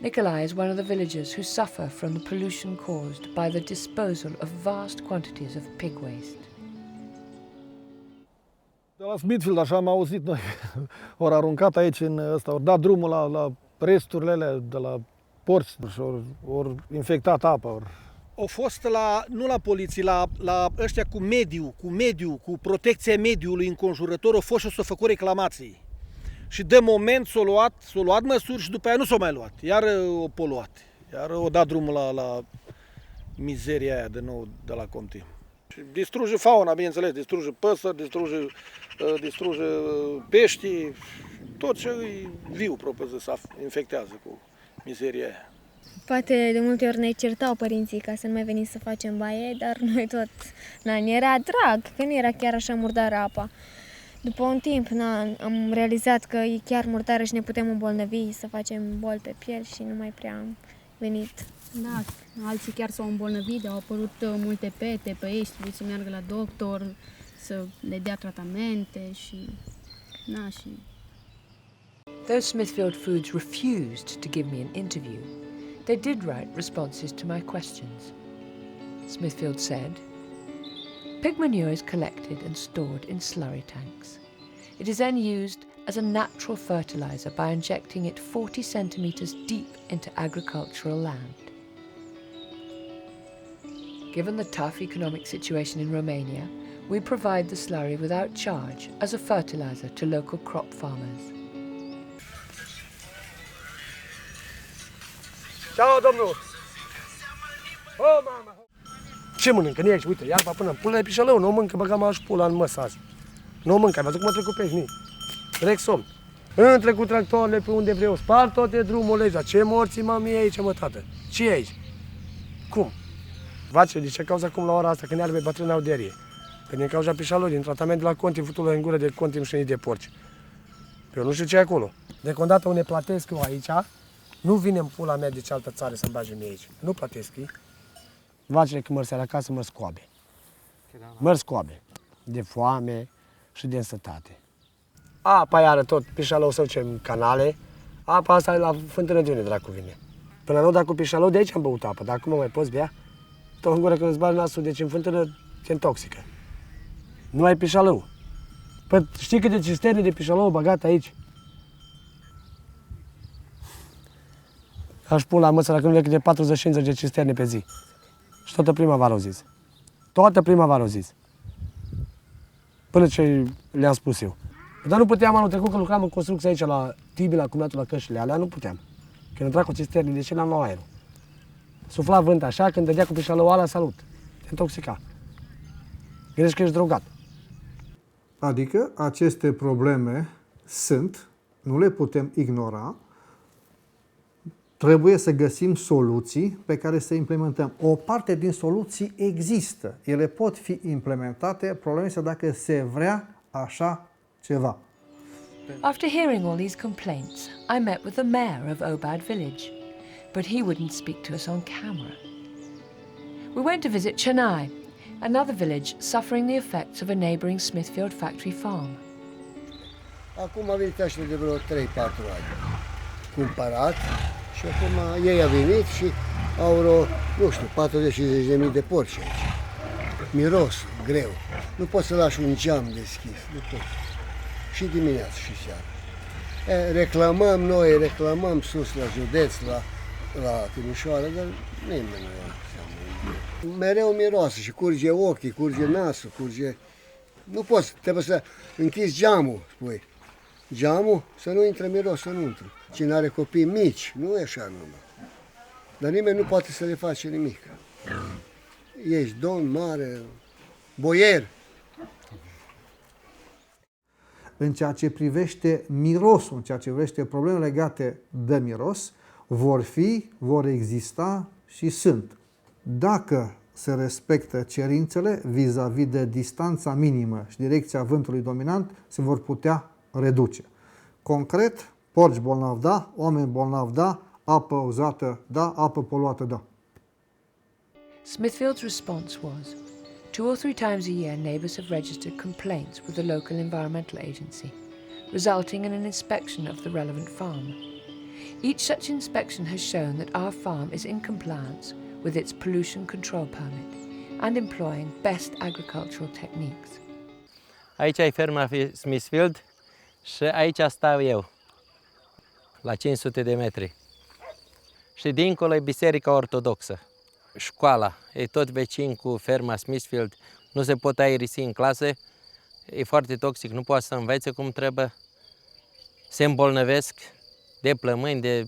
Nicolae is one of the villages who suffer from the pollution caused by the disposal of vast quantities of pig waste. De la Smithfield, așa am auzit noi, ori aruncat aici în ăsta, ori dat drumul la resturile alea de la porți și ori infectat apa, ori Au fost nu la poliție, la ăștia cu mediu, cu protecția mediului înconjurător, au fost și s-au făcut reclamații. Și de moment s-au luat măsuri și după aia nu s-au mai luat. Iar au poluat. Iar au dat drumul la mizeria aia de nou de la Conti. Și distruge fauna, bineînțeles, distruge păsări, distruge pești, tot ce e viu, propriu zis, se infectează cu mizeria aia. Poate de multe ori ne certau părinții ca să nu mai venim să facem baie, dar noi tot, ne era drag, că nu era chiar așa murdară apa. După un timp am realizat că e chiar murdară și ne putem îmbolnăvi, să facem boli pe piel și nu mai prea am venit. Da, alții chiar s-au îmbolnăvit, au apărut multe pete pe ei, trebuie să meargă la doctor, să le dea tratamente și... Though Smithfield Foods refused to give me an interview, they did write responses to my questions. Smithfield said, "Pig manure is collected and stored in slurry tanks. It is then used as a natural fertilizer by injecting it 40 centimeters deep into agricultural land. Given the tough economic situation in Romania, we provide the slurry without charge as a fertilizer to local crop farmers." Ceau, domnul! O, mama! Ce mănâncă? Nici, uite, iarba până în pulă de pișălău, nu o mâncă, băgam aș pula în măsă azi. Nu o mâncă, ai văzut cum a trecut pe aici, direct somn. Între cu tractoarele pe unde vreau, spar toate drumurile aici, ce morții mami aici, mă, tată? Ce e aici? Cum? Vace, de ce cauza acum la ora asta, când iarbe bătrâni au derie? Că din cauza pișălău, din tratament de la conti, futul în gură de conti mșenii de porci. Eu nu știu ce e acolo. Deocamdată unde plătesc eu aici, nu vine în pula mea de cealaltă țară să-mi bage mie aici. Nu plătesc ei. Vacile când măr seara acasă, măr scoabe. Măr scoabe. De foame și de însătate. Apa iară tot, pișalău să duce în canale. Apa asta e la fântână de unde dracu vine. Până nu, dacă cu pișalău, de aici am băut apă. Dar acum mă mai poți bea? Tot în gură când îți bagi nasul, deci în fântână te intoxică. Nu ai pișalău. Păi știi câte cisterne de pișalău băgat aici? Aș pun la măsă la când vine câte 40-50 de cisterne pe zi. Și toată primăvara au zis. Toată primăvara au zis. Până ce le-am spus eu. Dar nu puteam anul trecut, că lucram în construcție aici la Tibi, la cumnatul, la cășile alea, nu puteam. Când intra cu cisterne, de ce l-am luat aerul? Sufla vânt așa, când dădea cu pișalău ala, salut. Te intoxica. Gândești că ești drogat. Adică aceste probleme sunt, nu le putem ignora, trebuie să găsim soluții pe care să implementăm. O parte din soluții există. Ele pot fi implementate, problema este dacă se vrea așa ceva. After hearing all these complaints, I met with the mayor of Obad village, but he wouldn't speak to us on camera. We went to visit Chennai, another village suffering the effects of a neighbouring Smithfield factory farm. Acum a venit așa de vreo 3-4 ani. Cumpărat și acum ei au venit și au vreo, nu știu, 40-50.000 de porci aici. Miros, greu. Nu poți să lași un geam deschis, nu poți. Și dimineața și seara. Reclamăm sus la județ, la Timișoara, dar nimeni nu. Mereu miroase și curge ochii, curge nasul, curge... Nu poți, trebuie să închizi geamul, spui. Geamul, să nu intre miros, să nu intre. Cine are copii mici, nu e așa numai. Dar nimeni nu poate să le face nimic. Ești domn mare, boier. În ceea ce privește mirosul, în ceea ce privește probleme legate de miros, vor exista și sunt. Dacă se respectă cerințele vis-a-vis de distanța minimă și direcția vântului dominant, se vor putea reduce. Concret, porci bolnavi da, oameni bolnavi da, apă uzată da, apă poluată da. Smithfield's response was, 2 or 3 times a year neighbours have registered complaints with the local environmental agency, resulting in an inspection of the relevant farm. Each such inspection has shown that our farm is in compliance with its pollution control permit and employing best agricultural techniques. Aici e ferma Smithfield și aici stau eu, la 500 de metri. Și dincolo e biserica ortodoxă. Școala e tot vecin cu ferma Smithfield, nu se pot aerisi în clase, e foarte toxic, nu poate să învețe cum trebuie, se îmbolnăvesc de plămâni, de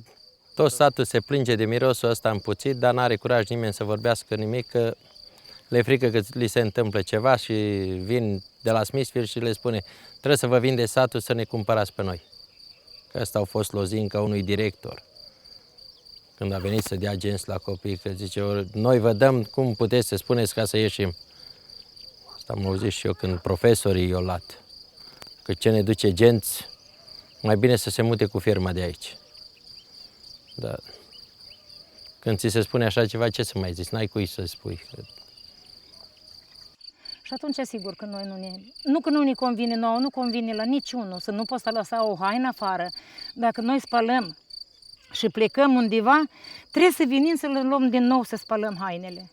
tot satul se plânge de mirosul ăsta împuțit, dar n-are curaj nimeni să vorbească nimic, că le frică că li se întâmplă ceva și vin de la Smithfield și le spune trebuie să vă vinde satul să ne cumpărați pe noi. Că ăsta au fost lozinca unui director. Când a venit să dea agenți la copii, că zice, noi vă dăm cum puteți să spuneți ca să ieșim. Asta am auzit și eu când profesorii i-au luat. Că ce ne duce genți, mai bine să se mute cu firma de aici. Dar când ți se spune așa ceva, ce să mai zici? N-ai cui să spui. Și atunci, sigur că noi nu că nu ne convine nouă, nu convine la niciunul, să nu poți să lăsa o haină afară. Dacă noi spălăm și plecăm undeva, trebuie să venim să le luăm din nou să spălăm hainele.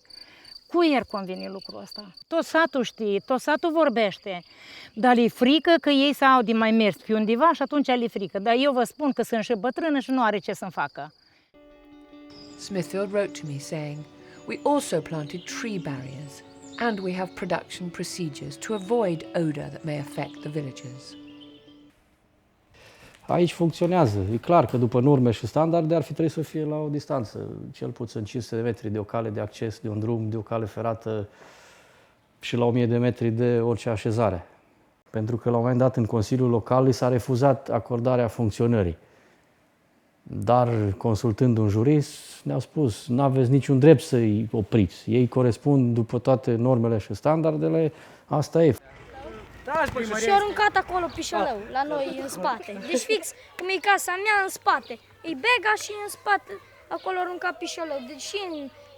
Cui ar conveni lucrul ăsta? Tot satul știe, tot satul vorbește, dar le frică că ei s-au de mai mers pe undeva și atunci le frică. Dar eu vă spun că sunt și bătrână și nu are ce să-mi facă. Smithfield wrote to me saying, "We also planted tree barriers and we have production procedures to avoid odor that may affect the villagers." Aici funcționează. E clar că după norme și standarde ar fi trebuit să fie la o distanță, cel puțin 500 de metri de o cale de acces, de un drum, de o cale ferată și la 1000 de metri de orice așezare. Pentru că la un moment dat în Consiliul Local li s-a refuzat acordarea funcționării. Dar consultând un jurist, ne-au spus, nu aveți niciun drept să-i opriți. Ei corespund după toate normele și standardele, asta e. Și-a aruncat acolo pișolău, la noi în spate. Deci fix cum e casa mea în spate. E bega și în spate, acolo a aruncat pișolău. Deci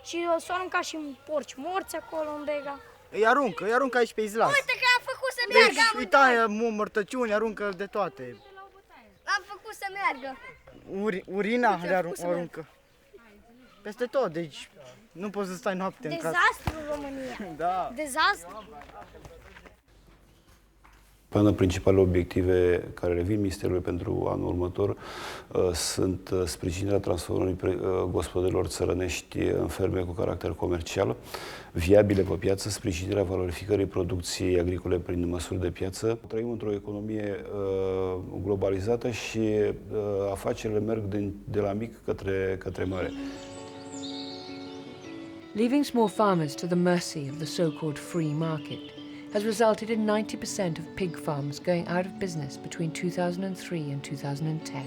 și s-a aruncat și porci morți acolo în bega. Îi aruncă aici pe izlas. Uite că a făcut să meargă amândoi. Deci, uita, mărtăciuni, aruncă de toate. L-am făcut să meargă. Urina le aruncă. Peste tot, deci nu poți să stai noapte în casă. Dezastru în România. Da. Dezastru. Una dintre principalele obiective care revin Ministerului pentru anul următor sunt sprijinirea transformării gospodărilor țărănești în ferme cu caracter comercial, viabile pe piață, sprijinirea valorificării producției agricole prin măsuri de piață. Trăim într-o economie globalizată și afacerile merg de la mic către mare. Leaving small farmers to the mercy of the so-called free market has resulted in 90% of pig farms going out of business between 2003 and 2010.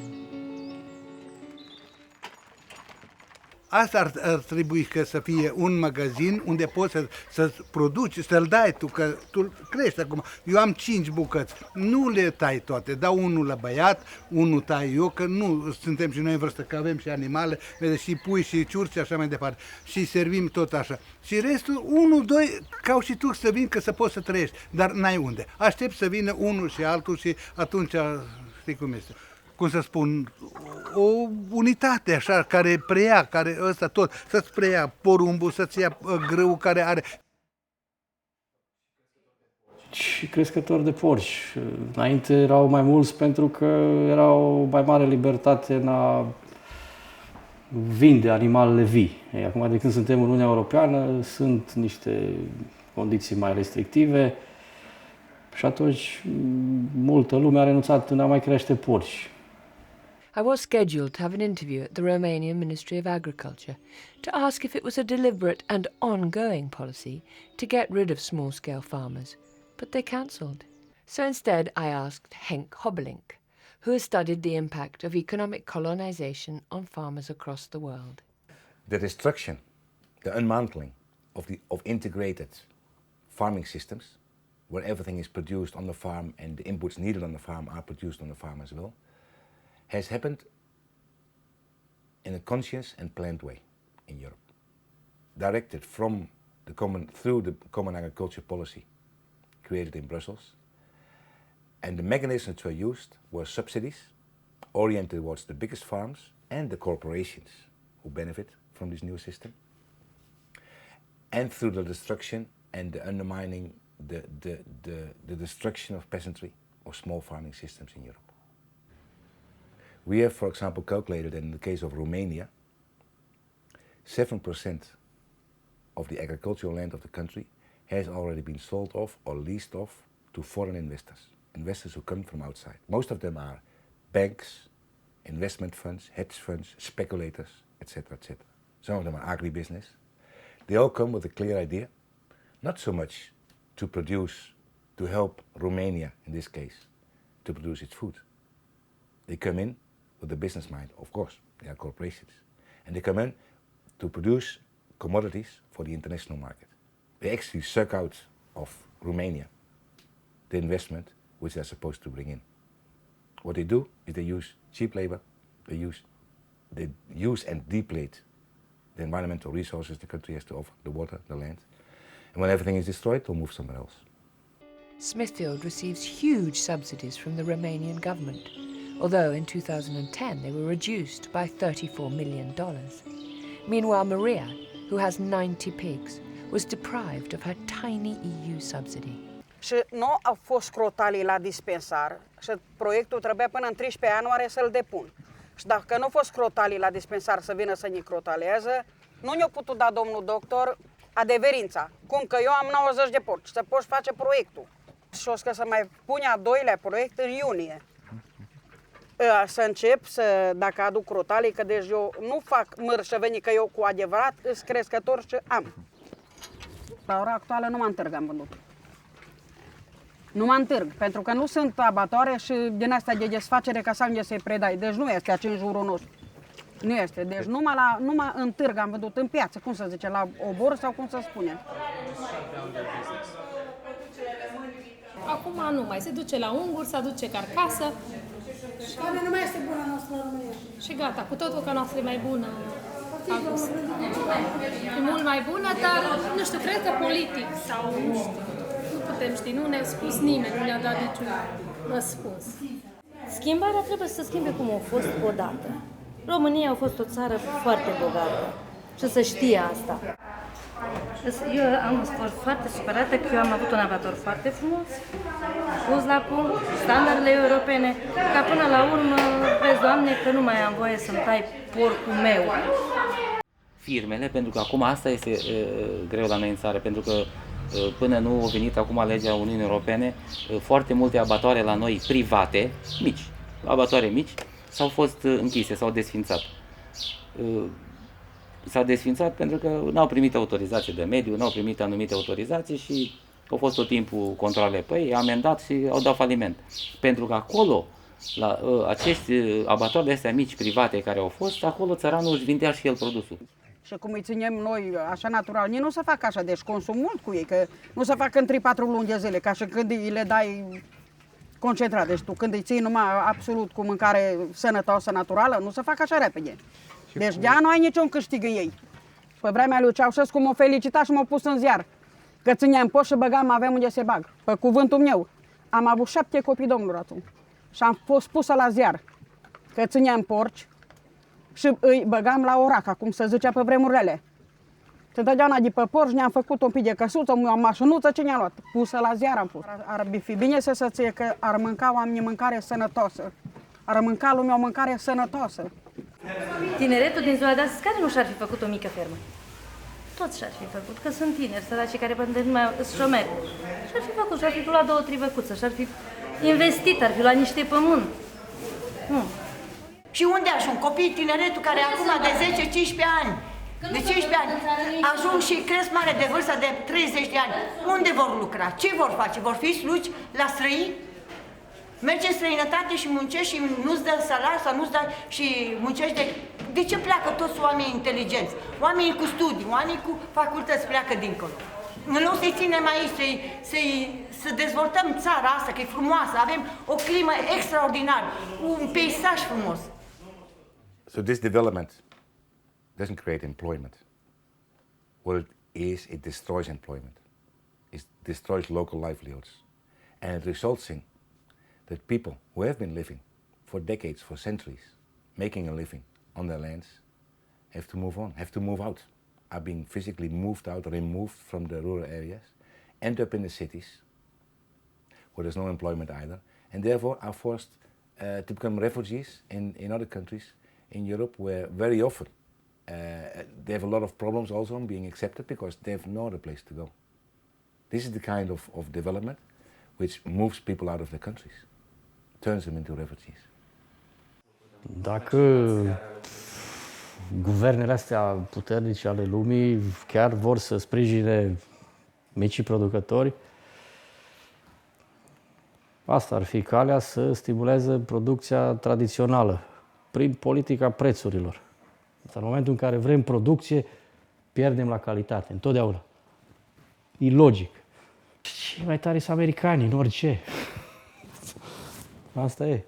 Asta ar trebui să fie un magazin unde poți să produci, să-l dai tu, că tu crești acum. Eu am 5 bucăți, nu le tai toate, dau unul la băiat, unul tai eu, că nu suntem și noi în vârstă, că avem și animale, și pui și ciurci și așa mai departe. Și servim tot așa. Și restul, 1-2, ca și tu să vin, că să poți să trăiești, dar n-ai unde. Aștept să vină unul și altul și atunci, știi cum este. Cum să spun, o unitate așa, care preia, care ăsta tot, să-ți preia porumbul, să-ți ia grâul care are. Și crescători de porci. Înainte erau mai mulți pentru că era o mai mare libertate în a vinde animalele vii. Acum, de când suntem în Uniunea Europeană, sunt niște condiții mai restrictive și atunci multă lume a renunțat în a mai crește porci. I was scheduled to have an interview at the Romanian Ministry of Agriculture to ask if it was a deliberate and ongoing policy to get rid of small-scale farmers, but they cancelled. So instead I asked Henk Hobbelink, who has studied the impact of economic colonization on farmers across the world. The destruction, the unmantling of integrated farming systems, where everything is produced on the farm and the inputs needed on the farm are produced on the farm as well, has happened in a conscious and planned way in Europe, directed through the common agriculture policy created in Brussels, and the mechanisms that were used were subsidies oriented towards the biggest farms and the corporations who benefit from this new system, and through the destruction and the undermining the destruction of peasantry or small farming systems in Europe. We have, for example, calculated that in the case of Romania, 7% of the agricultural land of the country has already been sold off or leased off to foreign investors who come from outside. Most of them are banks, investment funds, hedge funds, speculators, etc., etc. Some of them are agribusiness. They all come with a clear idea, not so much to produce, to help Romania, in this case, to produce its food. They come in with a business mind, of course, they are corporations. And they come in to produce commodities for the international market. They actually suck out of Romania the investment which they're supposed to bring in. What they do is they use cheap labor, they use and deplete the environmental resources the country has to offer, the water, the land. And when everything is destroyed, they'll move somewhere else. Smithfield receives huge subsidies from the Romanian government, although in 2010 they were reduced by $34 million. Meanwhile, Maria, who has 90 pigs, was deprived of her tiny EU subsidy. Și nu au fost crotalii la dispensar și proiectul trebuia până în 13 ianuarie să-l depun. Și dacă nu a fost crotalii la dispensar să vină să ne crotalează, nu ne-a putut da domnul doctor adeverința. Cum că eu am 90 de porci, să poți face proiectul. Și o să mai pune a doilea proiect în iunie. Să încep, dacă aduc crotalii, că deci eu nu fac mărșăvenii, că eu cu adevărat sunt crescător și am. La ora actuală nu mă întârg, am vândut. Nu mă întârg, pentru că nu sunt abatoare și din astea de desfacere ca să ajunge să-i predai. Deci nu este aici în jurul nostru. Nu este. Deci nu mă întârg, am vândut în piață, cum să zice, la obor sau cum să spune. Acum nu mai se duce la unguri, se aduce carcasă. Care nu mai este bună noastră în România. Și gata, cu totul că noastră e mai bună. E mult mai bună, dar nu știu, cred că politic sau nu știu. Nu putem ști, nu ne-a spus nimeni, nu ne-a dat niciun răspuns. Schimbarea trebuie să se schimbe cum a fost odată. România a fost o țară foarte bogată și să știe asta. Eu am fost foarte supărată că eu am avut un abator foarte frumos, pus la punct, standardele europene, ca până la urmă, vezi, Doamne, că nu mai am voie să-mi tai porcul meu. Firmele, pentru că acum asta este greu la noi în țară, pentru că până nu a venit acum legea Uniunii Europene, foarte multe abatoare la noi private, mici, abatoare mici, s-au fost închise, s-au desfințat. S-au desfințat pentru că n-au primit autorizație de mediu, n-au primit anumite autorizații și au fost tot timpul controle pe ei, amendat și au dat faliment. Pentru că acolo, la acești abatoare astea mici private care au fost, acolo țăranul își vindea și el produsul. Și cum îi ținem noi așa natural, nici nu se fac așa, deci consum mult cu ei, că nu se fac în 3-4 luni de zile, ca și când le dai concentrat. Deci tu când îi ții numai absolut cu mâncare sănătoasă, naturală, nu se fac așa repede. Deci de-aia nu ai niciun câștig în ei. Pe vremea lui Ceaușescu m-a felicitat și m-a pus în ziar. Că țineam post și băgam, aveam unde se bag. Pe cuvântul meu. Am avut 7 copii, domnul atunci. Și am fost pusă la ziar. Că țineam porci și îi băgam la oraca, cum se zicea pe vremurile. Și întotdeauna de pe porci ne-am făcut un pic de căsuță, o mașinuță, ce ne-a luat? Pusă la ziar am pus. Ar fi bine să se ție că ar mânca oamenii mâncare sănătoasă. Ar mânca lumea o mâncare sănătoasă. Tineretul din ziua de astăzi, care nu și-ar fi făcut o mică fermă? Toți și-ar fi făcut, că sunt tineri, săraci care poate nu mai sunt șomeri. Și-ar fi făcut, și-ar fi luat 2-3 băcuțe, și-ar fi investit, ar fi luat niște pământ. Nu. Și unde ajung copiii tineretul care acum de 10-15 ani, de 15 ani, ajung și cresc mare de vârsta de 30 de ani. Unde vor lucra? Ce vor face? Vor fi slugi la străini? Mergi în străinătate și muncești și nu-ți dă salar sau nu-ți dai și muncești de ce pleacă toți oamenii inteligenți? Oamenii cu studii, oamenii cu facultăți pleacă dincolo. În loc să-i ținem aici, să dezvoltăm țara asta, că e frumoasă, avem o climă extraordinară, un peisaj frumos. So this development doesn't create employment. What it is, it destroys employment. It destroys local livelihoods. And it results in that people who have been living for decades, for centuries, making a living on their lands, have to move on, have to move out, are being physically moved out, removed from the rural areas, end up in the cities, where there's no employment either, and therefore are forced to become refugees in other countries in Europe, where very often they have a lot of problems also in being accepted because they have no other place to go. This is the kind of development which moves people out of their countries, turns them into refugees. Dacă guvernele astea puternice ale lumii chiar vor să sprijine micii producători, asta ar fi calea să stimuleze producția tradițională prin politica prețurilor. În momentul în care vrem producție, pierdem la calitate, întotdeauna. E logic. Cei mai tari sunt americanii, în orice. Asta e.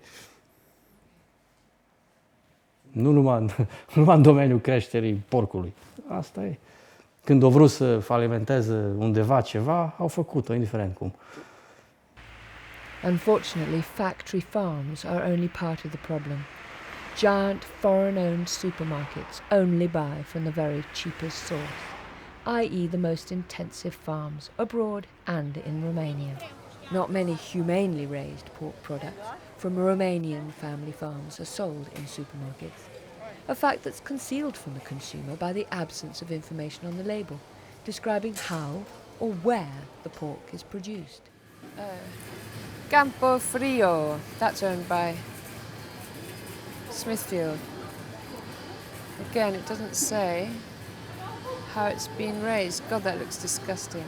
Nu numai în domeniul creșterii porcului. Asta e. Când au vrut să falimenteze undeva ceva, au făcut-o, indiferent cum. Unfortunately, factory farms are only part of the problem. Giant foreign-owned supermarkets only buy from the very cheapest source, i.e. the most intensive farms abroad and in Romania. Not many humanely raised pork products from Romanian family farms are sold in supermarkets, a fact that's concealed from the consumer by the absence of information on the label, describing how or where the pork is produced. Campo Frio, that's owned by Smithfield. Again, it doesn't say how it's been raised. God, that looks disgusting.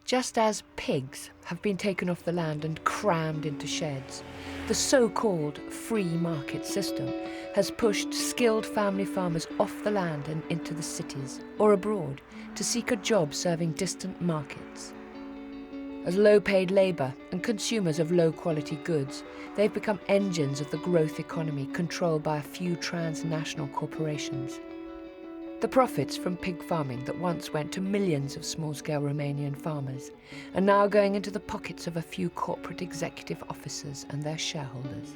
Just as pigs have been taken off the land and crammed into sheds, the so-called free market system has pushed skilled family farmers off the land and into the cities or abroad to seek a job serving distant markets. As low-paid labour and consumers of low-quality goods, they've become engines of the growth economy controlled by a few transnational corporations. The profits from pig farming that once went to millions of small-scale Romanian farmers are now going into the pockets of a few corporate executive officers and their shareholders.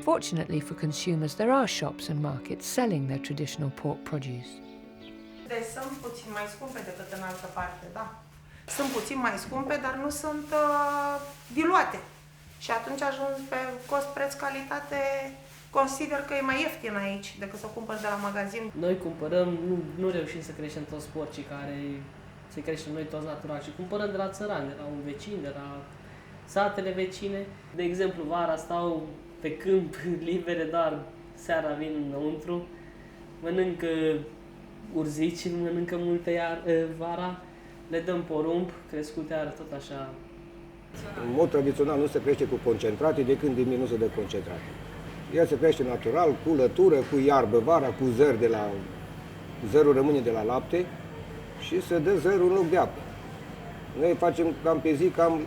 Fortunately for consumers, there are shops and markets selling their traditional pork produce. Deci sunt puțin mai scumpe decât în altă parte, da. Sunt puțin mai scumpe, dar nu sunt diluate. Și atunci ajung pe cost-preț calitate, consider că e mai ieftin aici decât să cumpări de la magazin. Noi cumpărăm, nu reușim să creștem toți porcii care se creștem noi toți natural și cumpărăm de la țărani, de la un vecin, de la satele vecine. De exemplu, vara stau pe câmp libere, dar seara vin înăuntru, mănâncă urzici, mănâncă multe vara, le dăm porumb, crescute are tot așa. În mod tradițional nu se crește cu concentrate, de când diminusă de concentrate. El se crește natural, cu lătură, cu iarbă vara, cu zăr de la... Zărul rămâne de la lapte și se dă zărul în loc de apă. Noi facem cam pe zi, cam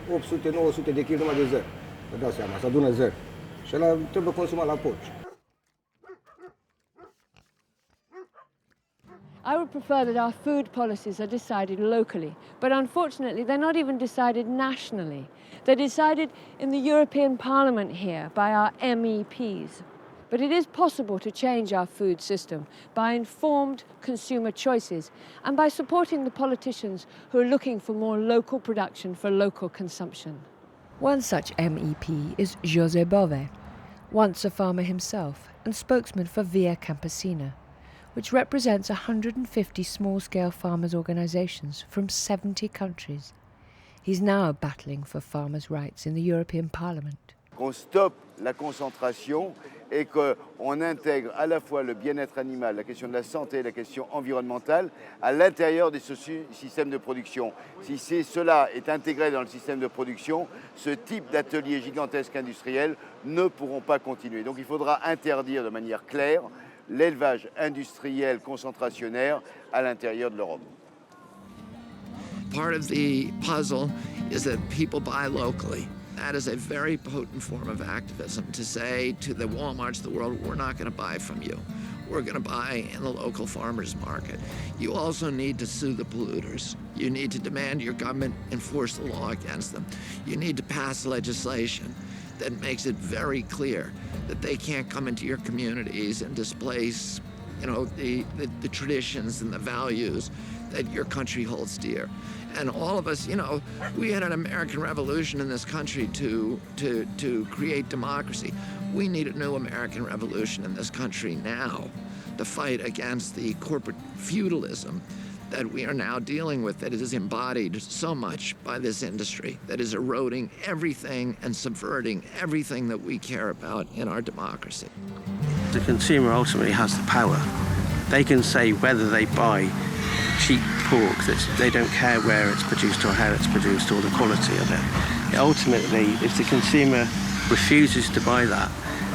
800-900 de kg numai de zăr. Vă dați seama, se adună zăr. Și ăla trebuie consumat la porci. I would prefer that our food policies are decided locally, but unfortunately they're not even decided nationally. They're decided in the European Parliament here by our MEPs. But it is possible to change our food system by informed consumer choices and by supporting the politicians who are looking for more local production for local consumption. One such MEP is José Bove, once a farmer himself and spokesman for Via Campesina, which represents 150 small-scale farmers' organisations from 70 countries. He's now battling for farmers' rights in the European Parliament. Qu'on stoppe la concentration et qu'on intègre à la fois le bien-être animal, la question de la santé, la question environnementale à l'intérieur de ce système de production. Si cela est intégré dans le système de production, ce type d'ateliers gigantesques industriels ne pourront pas continuer. Donc il faudra interdire de manière claire l'élevage industriel concentrationnaire à l'intérieur de l'Europe. Part of the puzzle is that people buy locally. That is a very potent form of activism, to say to the Walmarts of the world, we're not going to buy from you. We're going to buy in the local farmers market. You also need to sue the polluters. You need to demand your government enforce the law against them. You need to pass legislation that makes it very clear that they can't come into your communities and displace you know, the traditions and the values that your country holds dear. And all of us, you know, we had an American Revolution in this country to create democracy. We need a new American Revolution in this country now to fight against the corporate feudalism that we are now dealing with, that is embodied so much by this industry, that is eroding everything and subverting everything that we care about in our democracy. The consumer ultimately has the power. They can say whether they buy cheap pork, that they don't care where it's produced or how it's produced or the quality of it. Ultimately, if the consumer refuses to buy that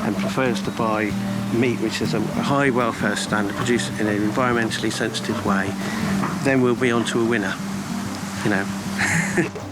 and prefers to buy meat which is a high welfare standard, produced in an environmentally sensitive way, then we'll be onto a winner, you know.